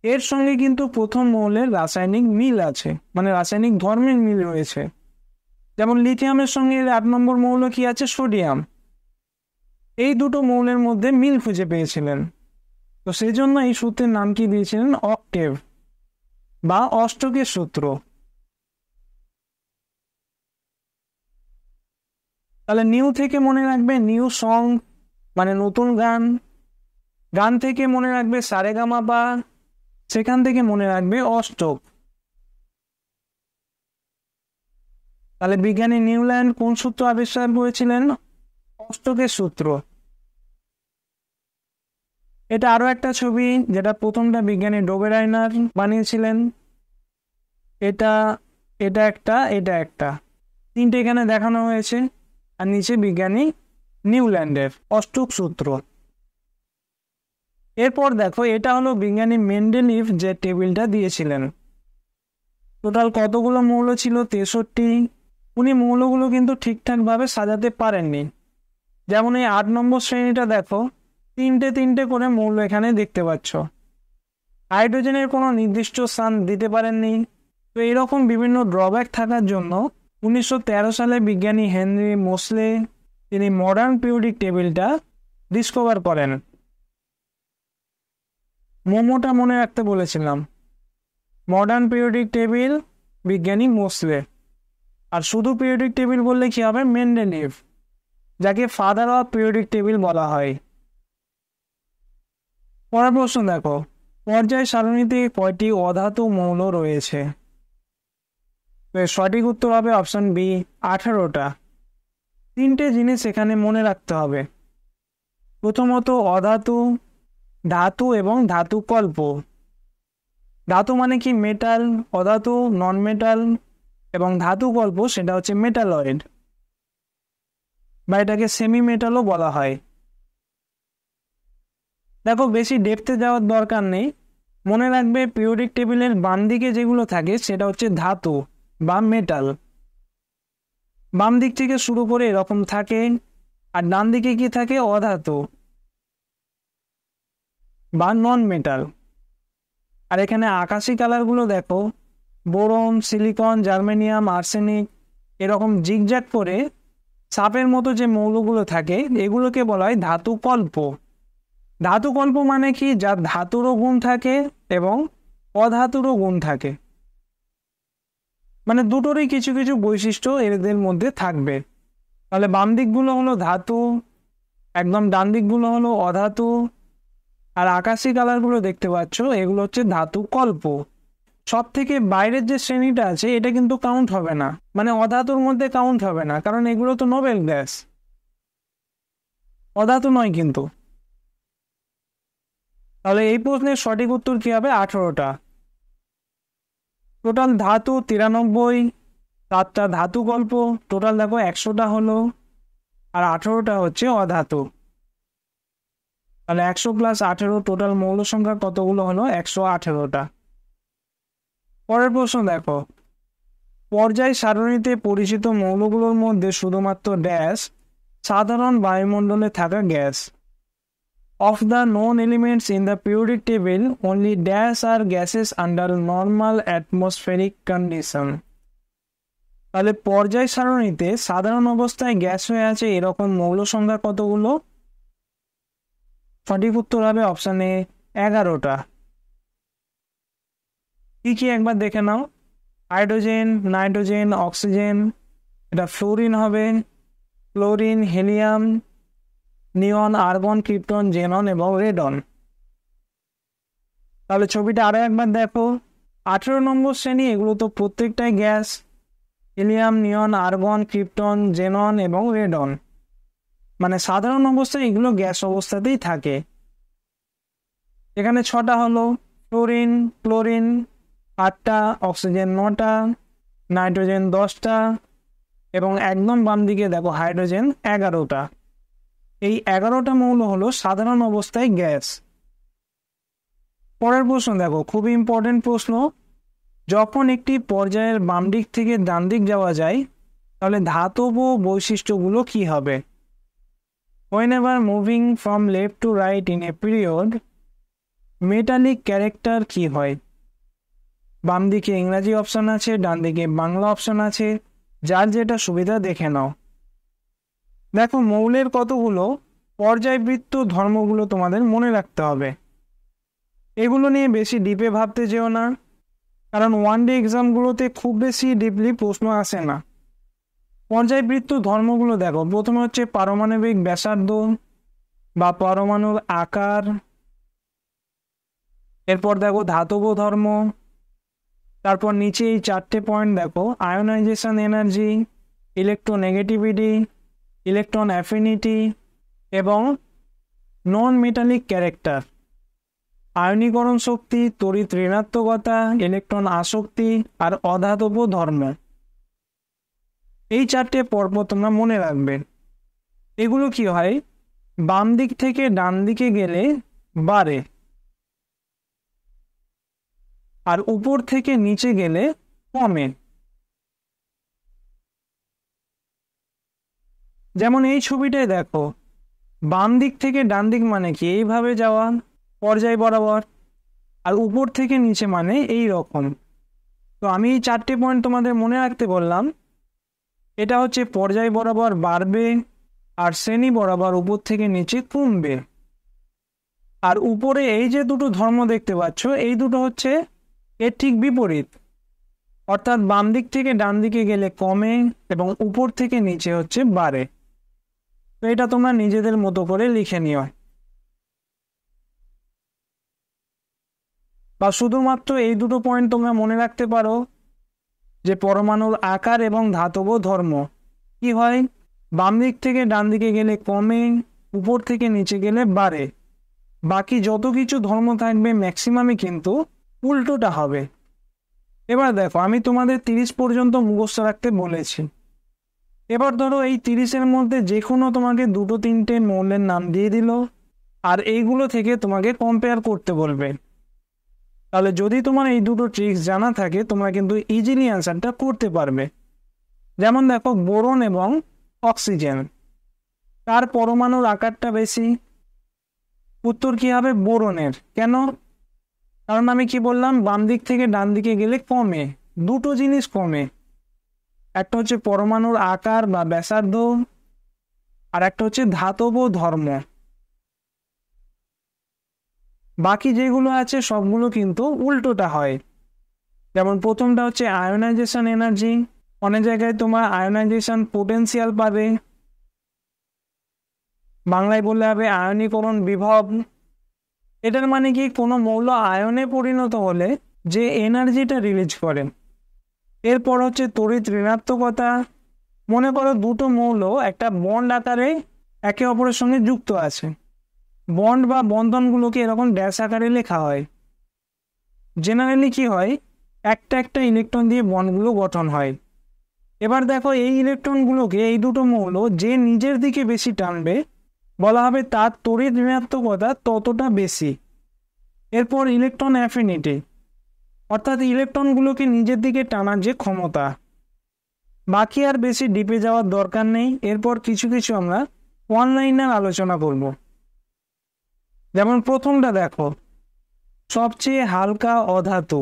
এর সঙ্গে কিন্তু প্রথম মৌলের রাসায়নিক মিল আছে, মানে রাসায়নিক ধর্মের মিল রয়েছে। যেমন লিথিয়ামের সঙ্গে 8 নম্বর মৌল কি আছে? সোডিয়াম। এই দুটো মৌলের মধ্যে মিল খুঁজে পেয়েছিলেন। তো সেই জন্য এই সূত্রের নাম কি দিয়েছিলেন? অক্টেভ বা অষ্টকের সূত্র। তাহলে নিউ থেকে মনে রাখবে নিউ সং, মানে নতুন গান। গান থেকে মনে রাখবে সারেগামাপা, সেখান থেকে মনে রাখবে অষ্টক। তাহলে বিজ্ঞানী নিউল্যান্ড কোন সূত্র আবিষ্কার করেছিলেন? অষ্টকের সূত্র। এটা আরো একটা ছবি, যেটা প্রথমটা বিজ্ঞানী ডোবেরাইনার বানিয়েছিলেন। এটা এটা একটা, এটা একটা, তিনটে এখানে দেখানো হয়েছে। আর নিচে বিজ্ঞানী নিউল্যান্ডের অষ্টক সূত্র। এরপর দেখো, এটা হলো বিজ্ঞানী মেন্ডেলিভ যে টেবিলটা দিয়েছিলেন। টোটাল কতগুলো মৌল ছিল? 63। উনি মৌলগুলো কিন্তু ঠিকঠাকভাবে সাজাতে পারেননি। যেমন এই 8 নম্বর শ্রেণীটা দেখো, তিনটে তিনটে করে মৌল এখানে দেখতে পাচ্ছ। হাইড্রোজেনের কোনো নির্দিষ্ট স্থান দিতে পারেননি। তো এরকম বিভিন্ন ড্রব্যাক থাকার জন্য 1913 সালে বিজ্ঞানী হেনরি মোসলে তিনি মডার্ন পিরিয়ডিক টেবিলটা ডিসকভার করেন। মোমোটা মনে রাখতে বলেছিলাম। মডার্ন পিরিয়ডিক টেবিল বিজ্ঞানী মোসলে। আর শুধু পিরিয়ডিক টেবিল বললে কি হবে? মেন্ডেলিভ, যাকে ফাদার অফ পিরিয়ডিক টেবিল বলা হয়। পরের প্রশ্ন দেখো, পর্যায় সারণীতে কয়টি অধাতু মৌল রয়েছে? সঠিক উত্তর হবে অপশন বি, 18টা। তিনটে জিনিস এখানে মনে রাখতে হবে। প্রথমত অধাতু, ধাতু এবং ধাতু কল্প। ধাতু মানে কি? মেটাল। অধাতু নন মেটাল। এবং ধাতু কল্প সেটা হচ্ছে মেটালয়েড, বা এটাকে সেমি মেটালও বলা হয়। দেখো, বেশি ডেপথে যাওয়ার দরকার নেই। মনে রাখবে পিরিয়ডিক টেবিলের বাম দিকে যেগুলো থাকে সেটা হচ্ছে ধাতু বা মেটাল। বাম দিক থেকে শুরু করে এরকম থাকে। আর ডান দিকে কি থাকে? অধাতু বা নন মেটাল। আর এখানে আকাশি কালারগুলো দেখো, বোরন, সিলিকন, জার্মেনিয়াম, আর্সেনিক, এরকম জিগজ্যাগ করে সাপের মতো যে মৌলগুলো থাকে এগুলোকে বলা হয় ধাতু কল্প। ধাতু কল্প মানে কি? যার ধাতুরও গুণ থাকে এবং অধাতুরও গুণ থাকে, মানে দুটোরই কিছু কিছু বৈশিষ্ট্য এদের মধ্যে থাকবে। তাহলে বাম দিকগুলো হলো ধাতু, একদম ডান দিকগুলো হলো অধাতু, আর আকাশি কালারগুলো দেখতে পাচ্ছ এগুলো হচ্ছে ধাতু কল্প। সব থেকে বাইরের যে শ্রেণীটা আছে এটা কিন্তু কাউন্ট হবে না, মানে অধাতুর মধ্যে কাউন্ট হবে না, কারণ এগুলো তো নোবেল গ্যাস, অধাতু নয় কিন্তু। তাহলে এই প্রশ্নের সঠিক উত্তর কি হবে? 18টা। টোটাল ধাতু 93, 7টা ধাতু কল্প, টোটাল দেখো 100টা হলো, আর 18টা হচ্ছে অধাতু। তাহলে 100 + 18, টোটাল মৌল সংখ্যা কতগুলো হলো? 118টা। পরের প্রশ্ন দেখো, পর্যায় সারণীতে পরিচিত মৌলগুলোর মধ্যে শুধুমাত্র ড্যাশ সাধারণ বায়ুমণ্ডলে থাকা gas. Of the known elements in the periodic table, only dash are gases under normal atmospheric condition. তাহলে পর্যায় সারণীতে সাধারণ অবস্থায় গ্যাস হয়ে আছে এরকম মৌল সংখ্যা কতগুলো? সঠিক উত্তর হবে অপশন এ, 11টা। কি কি একবার দেখে নাও। হাইড্রোজেন, নাইট্রোজেন, অক্সিজেন, এটা ফ্লোরিন হবে, ক্লোরিন, হিলিয়াম, নিয়ন, আর্গন, ক্রিপ্টন, জেনন এবং রেডন। তাহলে ছবিটা আরো একবার দেখো। 18 নম্বর শ্রেণী, এগুলো তো প্রত্যেকটাই গ্যাস। হিলিয়াম, নিয়ন, আর্গন, ক্রিপ্টন, জেনন এবং রেডন, মানে সাধারণ অবস্থায় এগুলো গ্যাস অবস্থাতেই থাকে। এখানে 6টা হলো ফ্লোরিন, ক্লোরিন 8টা, অক্সিজেন 9টা, নাইট্রোজেন 10টা এবং একদম বাম দিকে দেখো হাইড্রোজেন 11টা। এই 11টা মৌল হলো সাধারণ অবস্থায় গ্যাস। পরের প্রশ্ন দেখো, খুবই ইম্পর্টেন্ট প্রশ্ন। যখন একটি পর্যায়ের বাম দিক থেকে ডান দিক যাওয়া যায় তাহলে ধাতব বৈশিষ্ট্যগুলো কি হবে? Whenever moving from left to right in a period, metallic character কি হয়? বাম দিকে ইংরাজি অপশন আছে, ডান দিকে বাংলা অপশন আছে, যার যেটা সুবিধা দেখে নাও। দেখো মৌলের কতগুলো পর্যায়বৃত্ত ধর্মগুলো তোমাদের মনে রাখতে হবে। এগুলো নিয়ে বেশি ডিপে ভাবতে যেও না, কারণ ওয়ান ডে এক্সামগুলোতে খুব বেশি ডিপলি প্রশ্ন আসে না। পর্যায়বৃত্ত ধর্মগুলো দেখো, প্রথমে হচ্ছে পারমাণবিক ব্যাসার্ধ বা পরমাণুর আকার, এরপর দেখো ধাতব ধর্ম, তারপর নিচে এই 4টে পয়েন্ট দেখো, ionisation energy, electronegativity, electron affinity এবং নন মেটালিক ক্যারেক্টার, আয়নীকরণ শক্তি, তড়িৎ ঋণাত্মকতা, ইলেকট্রন আসক্তি আর অধাতব ধর্ম। এই 4টে পর্ব তোমরা মনে রাখবে। এগুলো কি হয়, বাম দিক থেকে ডান দিকে গেলে বাড়ে আর উপর থেকে নিচে গেলে কমে। যেমন এই ছবিটায় দেখো, বাম দিক থেকে ডান দিক মানে কি এইভাবে যাওয়া পর্যায় বরাবর, আর উপর থেকে নিচে মানে এই রকম। তো আমি এই 4টে পয়েন্ট তোমাদের মনে রাখতে বললাম। এটা হচ্ছে পর্যায় বরাবর বাড়বে আর শ্রেণী বরাবর উপর থেকে নিচে কমবে। আর উপরে এই যে দুটো ধর্ম দেখতে পাচ্ছ, এই দুটো হচ্ছে এর ঠিক বিপরীত, অর্থাৎ বাম দিক থেকে ডান দিকে গেলে কমে এবং উপর থেকে নিচে হচ্ছে বাড়ে। তো এটা তোমরা নিজেদের মতো করে লিখে নিও, বা শুধুমাত্র এই দুটো পয়েন্ট তোমরা মনে রাখতে পারো যে পরমাণুর আকার এবং ধাতব ধর্ম কি হয়, বাম দিক থেকে ডান দিকে গেলে কমে, উপর থেকে নিচে গেলে বাড়ে। বাকি যত কিছু ধর্ম থাকবে ম্যাক্সিমামই কিন্তু উল্টোটা হবে। এবার দেখো, আমি তোমাদের 30 পর্যন্ত মুখস্থ রাখতে বলেছি। এবার ধরো এই 30-এর মধ্যে যে কোনো তোমাকে 2-3টে মৌলের নাম দিয়ে দিল, আর এইগুলো থেকে তোমাকে কম্পেয়ার করতে বলবে। তাহলে যদি তোমার এই দুটো ট্রিক্স জানা থাকে তোমরা কিন্তু ইজিলি অ্যান্সারটা করতে পারবে। যেমন দেখো, বোরন এবং অক্সিজেন, তার পরমাণুর আকারটা বেশি। উত্তর কি হবে? বোরনের। কেন? কারণ আমি কি বললাম, বাম দিক থেকে ডান দিকে গেলে কমে, দুটো জিনিস কমে, একটা হচ্ছে পরমাণুর আকার বা ব্যাসার্ধ, আর একটা হচ্ছে ধাতব ধর্ম। বাকি যেগুলো আছে সবগুলো কিন্তু উল্টোটা হয়। যেমন প্রথমটা হচ্ছে আয়োনাইজেশন এনার্জি, অনেক জায়গায় তোমার আয়োনাইজেশন পোটেনশিয়াল পাবে, বাংলায় বললে হবে আয়নীকরণ বিভব। এটার মানে কি, কোনো মৌল আয়নে পরিণত হলে যে এনার্জিটা রিলিজ করে। এরপর হচ্ছে তড়িৎ ঋণাত্মকতা। মনে করো দুটো মৌল একটা বন্ড আকারে একে অপরের সঙ্গে যুক্ত আছে, বন্ড বা বন্ধনগুলোকে এরকম ড্যাশ আকারে লেখা হয়। জেনারেলি কি হয়, একটা একটা ইলেকট্রন দিয়ে বন্ডগুলো গঠন হয়। এবার দেখো, এই ইলেকট্রনগুলোকে এই দুটো মৌল যে নিজের দিকে বেশি টানবে বলা হবে তার তড়িৎ ঋণাত্মকতা ততটা বেশি। এরপর ইলেকট্রন অ্যাফিনিটি, অর্থাৎ ইলেকট্রনগুলোকে নিজের দিকে টানার যে ক্ষমতা। বাকি আর বেশি ডিপে যাওয়ার দরকার নেই। এরপর কিছু কিছু আমরা ওয়ান লাইনার আলোচনা করব। যেমন প্রথমটা দেখো, সবচেয়ে হালকা অধাতু,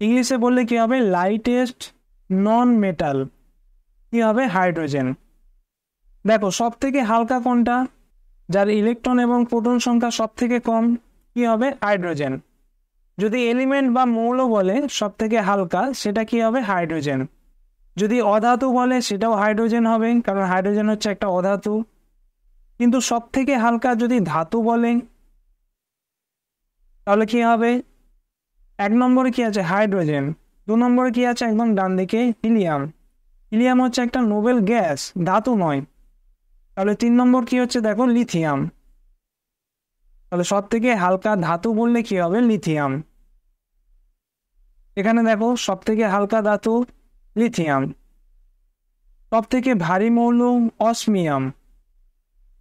ইংলিশে বললে কি হবে? লাইটেস্ট নন মেটাল। কি হবে? হাইড্রোজেন। দেখো সব থেকে হালকা কোনটা, যার ইলেকট্রন এবং প্রোটন সংখ্যা সব থেকে কম, কি হবে? হাইড্রোজেন। যদি এলিমেন্ট বা মৌল বলে সব থেকে হালকা, সেটা কি হবে? হাইড্রোজেন। যদি অধাতু বলে সেটাও হাইড্রোজেন হবে, কারণ হাইড্রোজেন হচ্ছে একটা অধাতু। কিন্তু সব থেকে হালকা যদি ধাতু বলে তাহলে কি হবে? 1 নম্বরে কি আছে? হাইড্রোজেন। 2 নম্বরে কি আছে? একদম ডান দিকে হিলিয়াম। হিলিয়াম হচ্ছে একটা নোবেল গ্যাস, ধাতু নয়। তাহলে 3 নম্বর কি হচ্ছে? দেখো, লিথিয়াম। তাহলে সব থেকে হালকা ধাতু বললে কি হবে? লিথিয়াম। এখানে দেখো সব থেকে হালকা ধাতু লিথিয়াম, সব থেকে ভারী মৌল অসমিয়াম।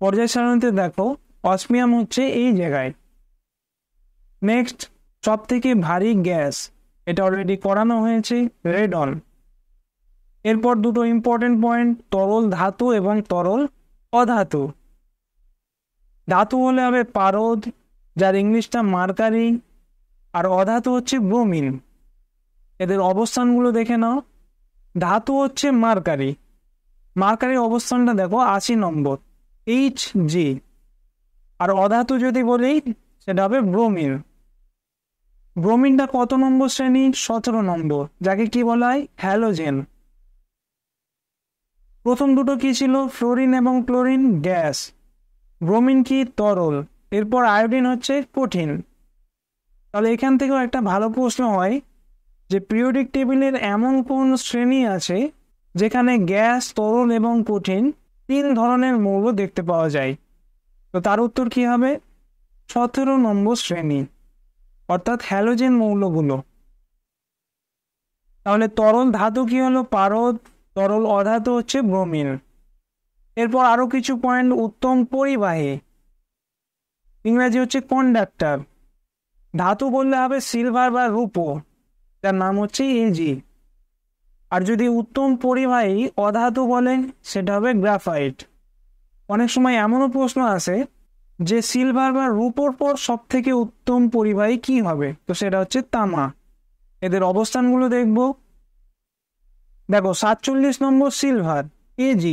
পর্যায় সারণীতে দেখো অসমিয়াম হচ্ছে এই জায়গায়। নেক্সট সব থেকে ভারী গ্যাস, এটা অলরেডি করানো হয়েছে, রেডন। এরপর দুটো ইম্পর্টেন্ট পয়েন্ট, তরল ধাতু এবং তরল অধাতু। ধাতু হলে হবে পারদ, যার ইংলিশটা মার্কারি, আর অধাতু হচ্ছে ব্রোমিন। এদের অবস্থানগুলো দেখে নাও। ধাতু হচ্ছে মার্কারি, মার্কারির অবস্থানটা দেখো 80 নম্বর Hg। আর অধাতু যদি বলি সেটা হবে ব্রোমিন। ব্রোমিনটা কত নম্বর শ্রেণী? 17 নম্বর, যাকে কি বলা হয়? হ্যালোজেন। প্রথম দুটো কি ছিল? ফ্লোরিন এবং ক্লোরিন গ্যাস, ব্রোমিন কি? তরল। এরপর আয়োডিন হচ্ছে কঠিন। তাহলে এখান থেকেও একটা ভালো প্রশ্ন হয় যে পিরিয়ডিক টেবিলের এমন কোন শ্রেণী আছে যেখানে গ্যাস, তরল এবং কঠিন 3 ধরনের মৌল দেখতে পাওয়া যায়? তো তার উত্তর কি হবে? 17 নম্বর শ্রেণী, অর্থাৎ হ্যালোজেন মৌলগুলো। তাহলে তরল ধাতু কি হলো? পারদ। তরল অধাতু হচ্ছে ব্রোমিন। এরপর আরো কিছু পয়েন্ট, উত্তম পরিবাহী, ইংরেজি হচ্ছে কন্ডাক্টর। ধাতু বললে হবে সিলভার বা রূপো, যার নাম হচ্ছে Ag। আর যদি উত্তম পরিবাহী অধাতু বলেন সেটা হবে গ্রাফাইট। অনেক সময় এমনও প্রশ্ন আসে যে সিলভার বা রূপোর পর সব থেকে উত্তম পরিবাহী কি হবে? তো সেটা হচ্ছে তামা। এদের অবস্থানগুলো দেখব। দেখো 47 নম্বর সিলভার, Ag,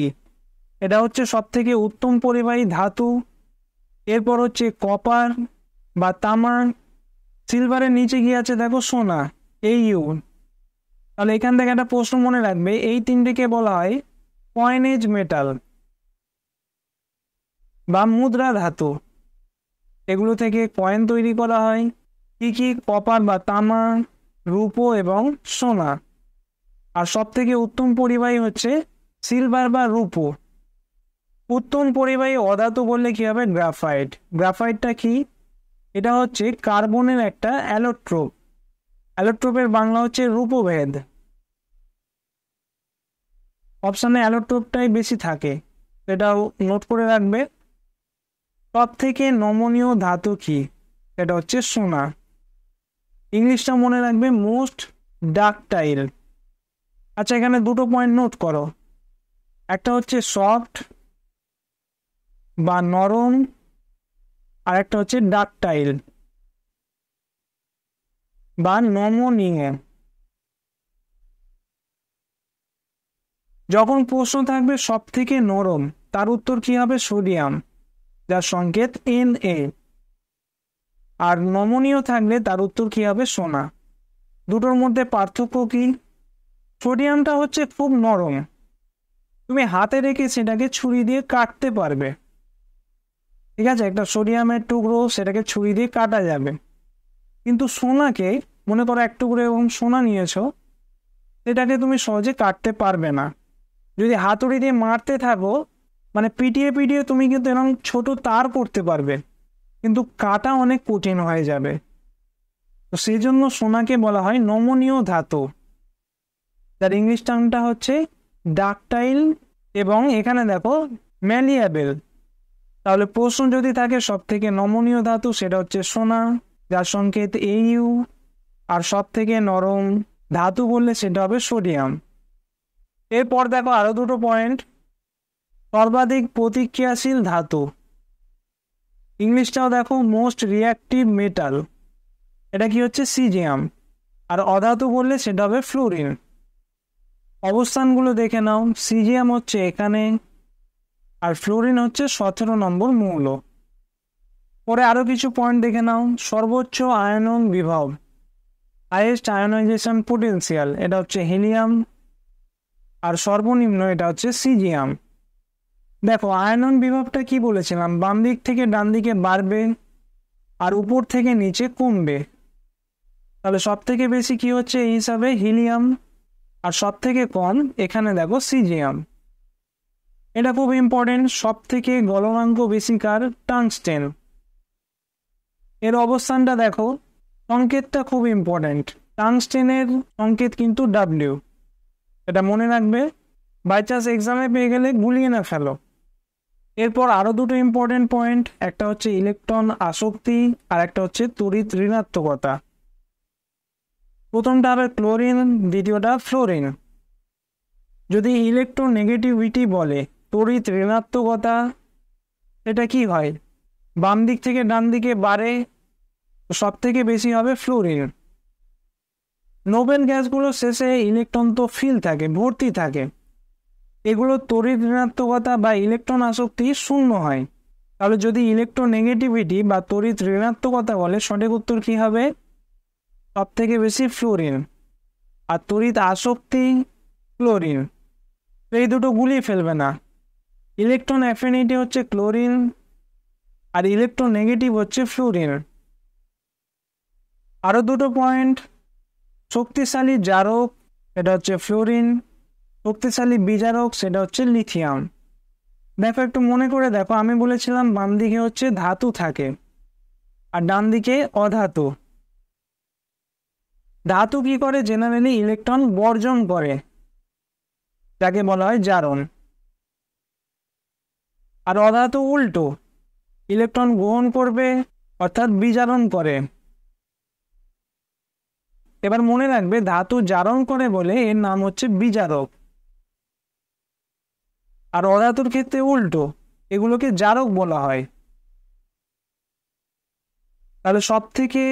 এটা হচ্ছে সব থেকে উত্তম পরিবাহী ধাতু। এরপর হচ্ছে কপার বা তামা। সিলভারের নিচে গিয়ে আছে দেখো সোনা, Au। তাহলে এখান থেকে একটা প্রশ্ন মনে রাখবে, এই তিনটিকে বলা হয় কয়েনেজ মেটাল বা মুদ্রা ধাতু। এগুলো থেকে কয়েন তৈরি করা হয়। কি কি? কপার বা তামা, রূপো এবং সোনা। আর সব থেকে উত্তম পরিবাহী হচ্ছে সিলভার বা রূপো। উত্তম পরিবাহী অধাতু বললে কি হবে? গ্রাফাইট। গ্রাফাইটটা কি? এটা হচ্ছে কার্বনের একটা অ্যালোট্রোপ। অ্যালোট্রোপের বাংলা হচ্ছে রূপভেদ। অপশানে অ্যালোট্রোপটাই বেশি থাকে, এটাও নোট করে রাখবে। সব থেকে নমনীয় ধাতু কি? এটা হচ্ছে সোনা। ইংলিশটা মনে রাখবে মোস্ট ডাকটাইল। আচ্ছা, এখানে দুটো পয়েন্ট নোট করো, একটা হচ্ছে সফট বা নরম, আর একটা হচ্ছে ডাকটাইল বা নমনীয়। যখন প্রশ্ন থাকবে সব থেকে নরম, তার উত্তর কি হবে? সোডিয়াম, যার সংকেত Na। আর নমনীয় থাকলে তার উত্তর কি হবে? সোনা। দুটোর মধ্যে পার্থক্য কি? সোডিয়ামটা হচ্ছে খুব নরম, তুমি হাতে রেখে সেটাকে ছুরি দিয়ে কাটতে পারবে। ঠিক আছে, একটা সোডিয়ামের টুকরো সেটাকে ছুরি দিয়ে কাটা যাবে। কিন্তু সোনাকে, মনে করো এক টুকরো এবং সোনা নিয়েছো, সেটাকে তুমি সহজে কাটতে পারবে না। যদি হাতুড়ি দিয়ে মারতে থাকো, মানে পিটিয়ে পিটিয়ে তুমি কিন্তু এরকম ছোট তার করতে পারবে, কিন্তু কাটা অনেক কঠিন হয়ে যাবে। তো সেই জন্য সোনাকে বলা হয় নমনীয় ধাতু, তার ইংলিশ টার্মটা হচ্ছে ডাকটাইল। এবং এখানে দেখো ম্যালিয়াবেল। তাহলে প্রশ্ন যদি থাকে সব থেকে নমনীয় ধাতু, সেটা হচ্ছে সোনা, যার সংকেত Au। আর সব থেকে নরম ধাতু বললে সেটা হবে সোডিয়াম। এরপর দেখো আরো দুটো পয়েন্ট, সর্বাধিক প্রতিক্রিয়াশীল ধাতু, ইংলিশটাও দেখো মোস্ট রিয়াক্টিভ মেটাল, এটা কি হচ্ছে? সিজিয়াম। আর অধাতু বললে সেটা হবে ফ্লোরিন। অবস্থানগুলো দেখে নাও, সিজিয়াম হচ্ছে এখানে, আর ফ্লোরিন হচ্ছে 17 নম্বর মৌল। পরে আরো কিছু পয়েন্ট দেখে নাও, সর্বোচ্চ আয়নন বিভব, হাইয়েস্ট আয়নাইজেশন পোটেনশিয়াল, এটা হচ্ছে হিলিয়াম। আর সর্বনিম্ন, এটা হচ্ছে সিজিয়াম। দেখো আয়নন বিভবটা কি বলেছিলাম? বাম দিক থেকে ডান দিকে বাড়বে আর উপর থেকে নিচে কমবে। তাহলে সব থেকে বেশি কি হচ্ছে এই হিসাবে? হিলিয়াম। আর সব থেকে কম এখানে দেখো সিজিয়াম। এটা খুব ইম্পর্টেন্ট, সব থেকে গলনাঙ্ক বেশি কার? টাংস্টেন। এর অবস্থানটা দেখো, সংকেতটা খুব ইম্পর্টেন্ট, টাংস্টেনের সংকেত কিন্তু ডাব্লিউ, এটা মনে রাখবে, বাই চান্স এক্সামে পেয়ে গেলে গুলিয়ে না ফেলো। এরপর আরও দুটো ইম্পর্টেন্ট পয়েন্ট, একটা হচ্ছে ইলেকট্রন আসক্তি আর একটা হচ্ছে তড়িৎ ঋণাত্মকতা। প্রথমটা হবে ক্লোরিন, দ্বিতীয়টা ফ্লোরিন। যদি ইলেকট্রোনেগেটিভিটি বলে তড়িৎ ঋণাত্মকতা, সেটা কি হয়, বাম দিক থেকে ডান দিকে বাড়ে, সব থেকে বেশি হবে ফ্লোরিন। নোবেল গ্যাসগুলোর শেষে ইলেকট্রন তো ফিল থাকে, ভর্তি থাকে, এগুলো তড়িৎ ঋণাত্মকতা বা ইলেকট্রন আসক্তি শূন্য হয়। তাহলে যদি ইলেকট্রোনেগেটিভিটি বা তড়িৎ ঋণাত্মকতা বলে, সঠিক উত্তর কি হবে, সব থেকে বেশি ফ্লোরিন। আর তড়িৎ আসক্তি ক্লোরিন। তো এই দুটো গুলিয়ে ফেলবে না, ইলেকট্রন অ্যাফিনিটি হচ্ছে ক্লোরিন আর ইলেকট্রোনেগেটিভ হচ্ছে ফ্লোরিন। আরও দুটো পয়েন্ট, শক্তিশালী জারক সেটা হচ্ছে ফ্লোরিন, শক্তিশালী বিজারক সেটা হচ্ছে লিথিয়াম। দেখো একটু মনে করে দেখো, আমি বলেছিলাম বাম দিকে হচ্ছে ধাতু থাকে আর ডান দিকে অধাতু। ধাতু কি করে, জেনারেলি ইলেকট্রন বর্জন করে, যাকে বলা হয় জারণ। আর অধাতু উল্টো, ইলেকট্রন গ্রহণ করবে অর্থাৎ বিজারণ করে। এবার মনে রাখবে ধাতু জারণ করে বলে এর নাম হচ্ছে বিজারক, আর অধাতুর ক্ষেত্রে উল্টো, এগুলোকে জারক বলা হয়। তাহলে সব থেকে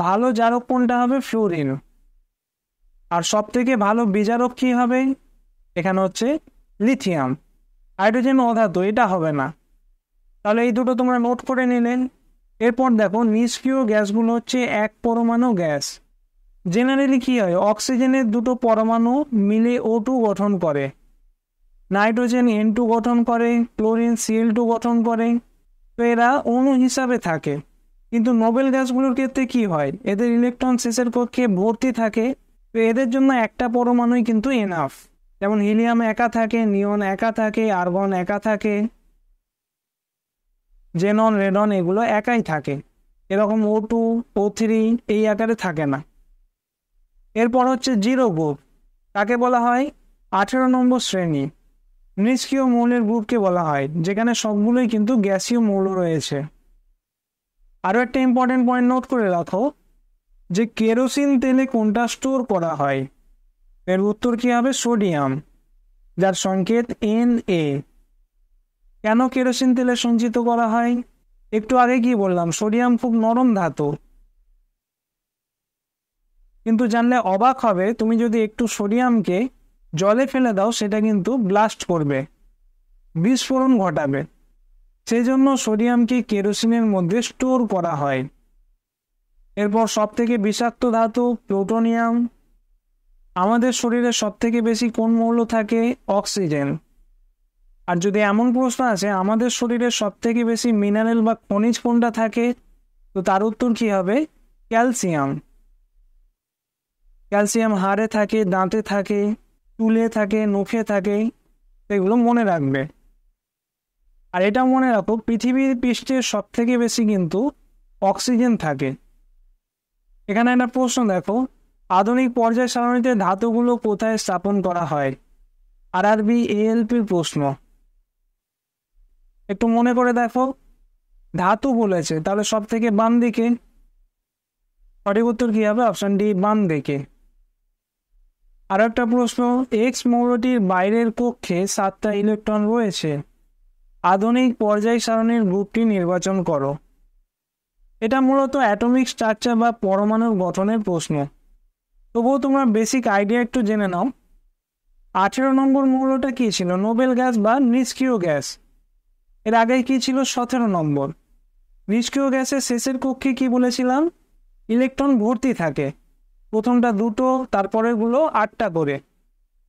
ভালো জারক কোনটা হবে, ফ্লোরিন। আর সব থেকে ভালো বিজারক কি হবে, এখানে হচ্ছে লিথিয়াম। হাইড্রোজেন অধাতু, এটা হবে না। তাহলে এই দুটো তোমরা নোট করে নিলেন। এরপর দেখো নিষ্ক্রিয় গ্যাসগুলো হচ্ছে এক পরমাণু গ্যাস। জেনারেলি কি হয়, অক্সিজেনের দুটো পরমাণু মিলে O2 গঠন করে, নাইট্রোজেন N2 গঠন করে, ক্লোরিন Cl2 গঠন করে। তো এরা অণু হিসাবে থাকে। কিন্তু নোবেল গ্যাসগুলোর ক্ষেত্রে কি হয়, এদের ইলেকট্রন শেষের কক্ষে ভর্তি থাকে, তো এদের জন্য একটা পরমাণুই কিন্তু এনাফ। যেমন হিলিয়াম একা থাকে, নিয়ন একা থাকে, আর্গন একা থাকে, জেনন রেডন এগুলো একাই থাকে। এরকম O2 O3 এই আকারে থাকে না। এরপর হচ্ছে জিরো গ্রুপ, তাকে বলা হয় 18 নম্বর শ্রেণী। নিষ্ক্রিয় মৌলের গ্রুপকে বলা হয়, যেখানে সবগুলোই কিন্তু গ্যাসীয় মৌল রয়েছে। আরও একটা ইম্পর্টেন্ট পয়েন্ট নোট করে রাখো, যে কেরোসিন তেলে কোনটা স্টোর করা হয়, এর উত্তর কি হবে, সোডিয়াম, যার সংকেত Na। কেন কেরোসিন তেলে সঞ্চিত করা হয়, একটু আগে কি বললাম, সোডিয়াম খুব নরম ধাতু। কিন্তু জানলে অবাক হবে, তুমি যদি একটু সোডিয়ামকে জলে ফেলে দাও, সেটা কিন্তু ব্লাস্ট করবে, বিস্ফোরণ ঘটাবে। সেই জন্য সোডিয়ামকে কেরোসিনের মধ্যে স্টোর করা হয়। এরপর সব থেকে বিষাক্ত ধাতু প্লুটোনিয়াম। আমাদের শরীরে সব থেকে বেশি কোন মৌল থাকে, অক্সিজেন। আর যদি এমন প্রশ্ন আছে আমাদের শরীরে সব থেকে বেশি মিনারেল বা খনিজ কোনটা থাকে, তো তার উত্তর কি হবে, ক্যালসিয়াম। ক্যালসিয়াম হাড়ে থাকে, দাঁতে থাকে, চুলে থাকে, নখে থাকে, এগুলো মনে রাখবে। আর এটা মনে রাখো, পৃথিবীর পৃষ্ঠে সব থেকে বেশি কিন্তু অক্সিজেন থাকে। এখানে একটা প্রশ্ন দেখো, আধুনিক পর্যায় সারণীতে ধাতুগুলো কোথায় স্থাপন করা হয়, আরআরবি ALPর প্রশ্ন। একটু মনে করে দেখো, ধাতু বলেছে, তাহলে সব থেকে বাম দিকে, সঠিক উত্তর কি হবে, অপশন ডি, বাম দিকে। আর একটা প্রশ্ন, এক্স মৌলটির বাইরের কক্ষে 7টা ইলেকট্রন রয়েছে, আধুনিক পর্যায় সারণীর গ্রুপটি নির্বাচন করো। এটা মূলত অ্যাটমিক স্ট্রাকচার বা পরমাণুর গঠনের প্রশ্ন, তবুও তোমরা বেসিক আইডিয়া একটু জেনে নাও। 18 নম্বর মৌলটা কি ছিল, নোবেল গ্যাস বা নিষ্ক্রিয় গ্যাস। এর আগে কি ছিল, 17 নম্বর। নিষ্ক্রিয় গ্যাসের শেষের কক্ষে কি বলেছিলাম, ইলেকট্রন ভর্তি থাকে, প্রথমটা 2টো, তারপরেরগুলো 8টা করে।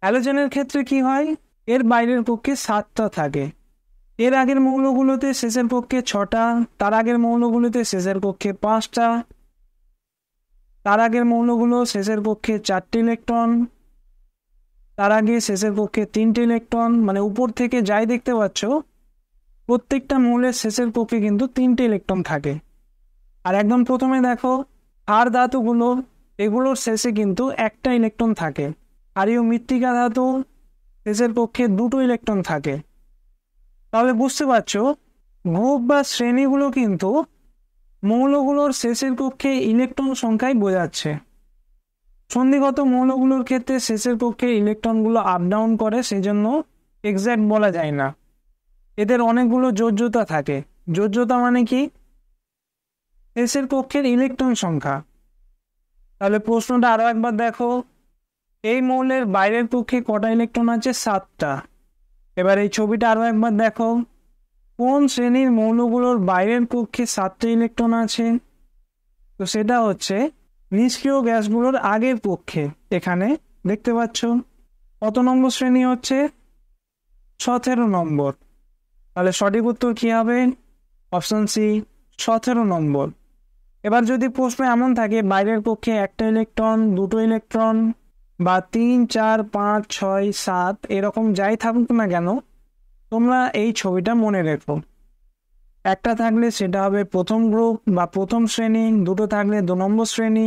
হ্যালোজেনের ক্ষেত্রে কি হয়, এর বাইরের কক্ষে 7টা থাকে। এর আগের মৌলগুলোতে শেষের কক্ষে 6টা, তার আগের মৌলগুলোতে শেষের কক্ষে 5টা, তার আগের মৌলগুলো শেষের কক্ষে 4টে ইলেকট্রন, তার আগে শেষের কক্ষে 3টে ইলেকট্রন। মানে উপর থেকে যাই দেখতে পাচ্ছ, প্রত্যেকটা মৌলের শেষের কক্ষে কিন্তু 3টে ইলেকট্রন থাকে। আর একদম প্রথমে দেখো, ক্ষার ধাতুগুলো এগুলোর শেষে কিন্তু একটা ইলেকট্রন থাকে। ক্ষারীয় মৃত্তিকা ধাতু শেষের কক্ষে দুটো ইলেকট্রন থাকে। তাহলে বুঝতে পারছো গ্রুপ বা শ্রেণীগুলো কিন্তু মৌলগুলোর শেষের কক্ষে ইলেকট্রন সংখ্যায় বোঝাচ্ছে। সন্ধিগত মৌলগুলোর ক্ষেত্রে শেষের কক্ষে ইলেকট্রনগুলো আপ ডাউন করে, সেই জন্য এক্স্যাক্ট বলা যায় না। এদের অনেকগুলো যোজ্যতা থাকে। যোজ্যতা মানে কি? শেষের কক্ষের ইলেকট্রন সংখ্যা। তাহলে প্রশ্নটা আরো একবার দেখো, এই মৌলের বাইরের কক্ষে কটা ইলেকট্রন আছে? 7টা। এবার এই ছবিটা আরো একবার দেখো, কোন শ্রেণীর মৌলগুলোর বাইরের কক্ষে 7টা ইলেকট্রন আছে? তো সেটা হচ্ছে নিষ্ক্রিয় গ্যাসগুলোর আগের কক্ষে। এখানে দেখতে পাচ্ছ কত নম্বর শ্রেণী হচ্ছে? 17 নম্বর। তাহলে সঠিক উত্তর কি হবে? অপশন সি, 17 নম্বর। এবার যদি প্রশ্ন এমন থাকে বাইরের কক্ষে একটা ইলেকট্রন, দুটো ইলেকট্রন বা 3, 4, 5, 6, 7 এরকম যাই থাকুক না কেন, তোমরা এই ছবিটা মনে রেখো। একটা থাকলে সেটা হবে প্রথম গ্রুপ বা প্রথম শ্রেণী, দুটো থাকলে 2 নম্বর শ্রেণী,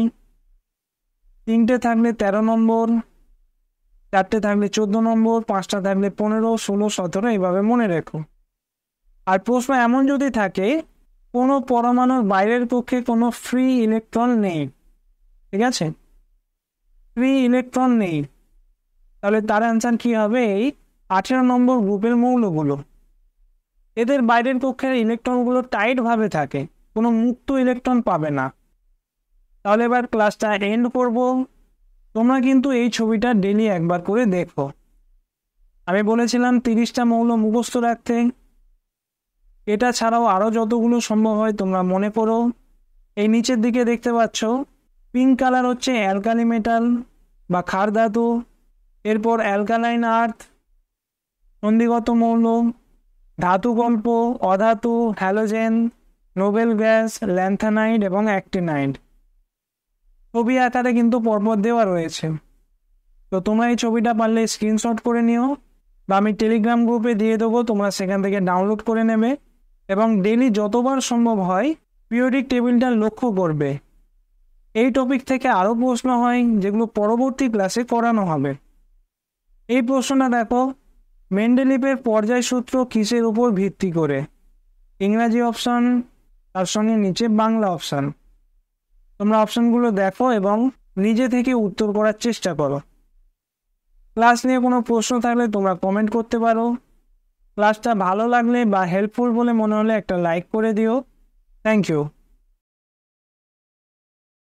3টে থাকলে 13 নম্বর, 4টে থাকলে 14 নম্বর, 5টা থাকলে 15, 16, 17 এইভাবে মনে রেখো। আর প্রশ্ন এমন যদি থাকে কোনো পরমাণুর বাইরের কক্ষে কোনো ফ্রি ইলেকট্রন নেই, ঠিক আছে, ফ্রি ইলেকট্রন নেই, তাহলে তার অ্যান্সার কি হবে? এই 18 নম্বর গ্রুপের মৌলগুলো। এদের বাইরের কক্ষের ইলেকট্রনগুলো টাইট ভাবে থাকে, কোনো মুক্ত ইলেকট্রন পাবে না। তাহলে এবার ক্লাসটা এন্ড করব। তোমরা কিন্তু এই ছবিটা ডেলি একবার করে দেখো। আমি বলেছিলাম 30টা মৌল মুখস্থ রাখতে। এটা ছাড়াও আরও যতগুলো সম্ভব হয় তোমরা মনে করো। এই নিচের দিকে দেখতে পাচ্ছ পিঙ্ক কালার হচ্ছে অ্যালকালি মেটাল বা ক্ষার ধাতু, এরপর অ্যালকালাইন আর্থ, সন্ধিগত মৌল, ধাতু গল্প, অধাতু, হ্যালোজেন, নোবেল গ্যাস, ল্যান্থানাইড এবং অ্যাক্টিনাইড। ছবি আকারে কিন্তু পরপর দেওয়া রয়েছে। তো তোমরা এই ছবিটা পারলে স্ক্রিনশট করে নিও বা আমি টেলিগ্রাম গ্রুপে দিয়ে দেবো, তোমরা সেখান থেকে ডাউনলোড করে নেবে এবং ডেলি যতবার সম্ভব হয় পিরিয়ডিক টেবিলটা লক্ষ্য করবে। এই টপিক থেকে আরও প্রশ্ন হয় যেগুলো পরবর্তী ক্লাসে করানো হবে। এই প্রশ্নটা দেখো, মেন্ডেলিভের পর্যায় সূত্র কিসের উপর ভিত্তি করে? ইংরাজি অপশন, তার সঙ্গে নিচে বাংলা অপশন। তোমরা অপশনগুলো দেখো এবং নিজে থেকে উত্তর করার চেষ্টা করো। ক্লাস নিয়ে কোনো প্রশ্ন থাকলে তোমরা কমেন্ট করতে পারো। ক্লাসটা ভালো লাগলে বা হেল্পফুল বলে মনে হলে একটা লাইক করে দিও। Thank you.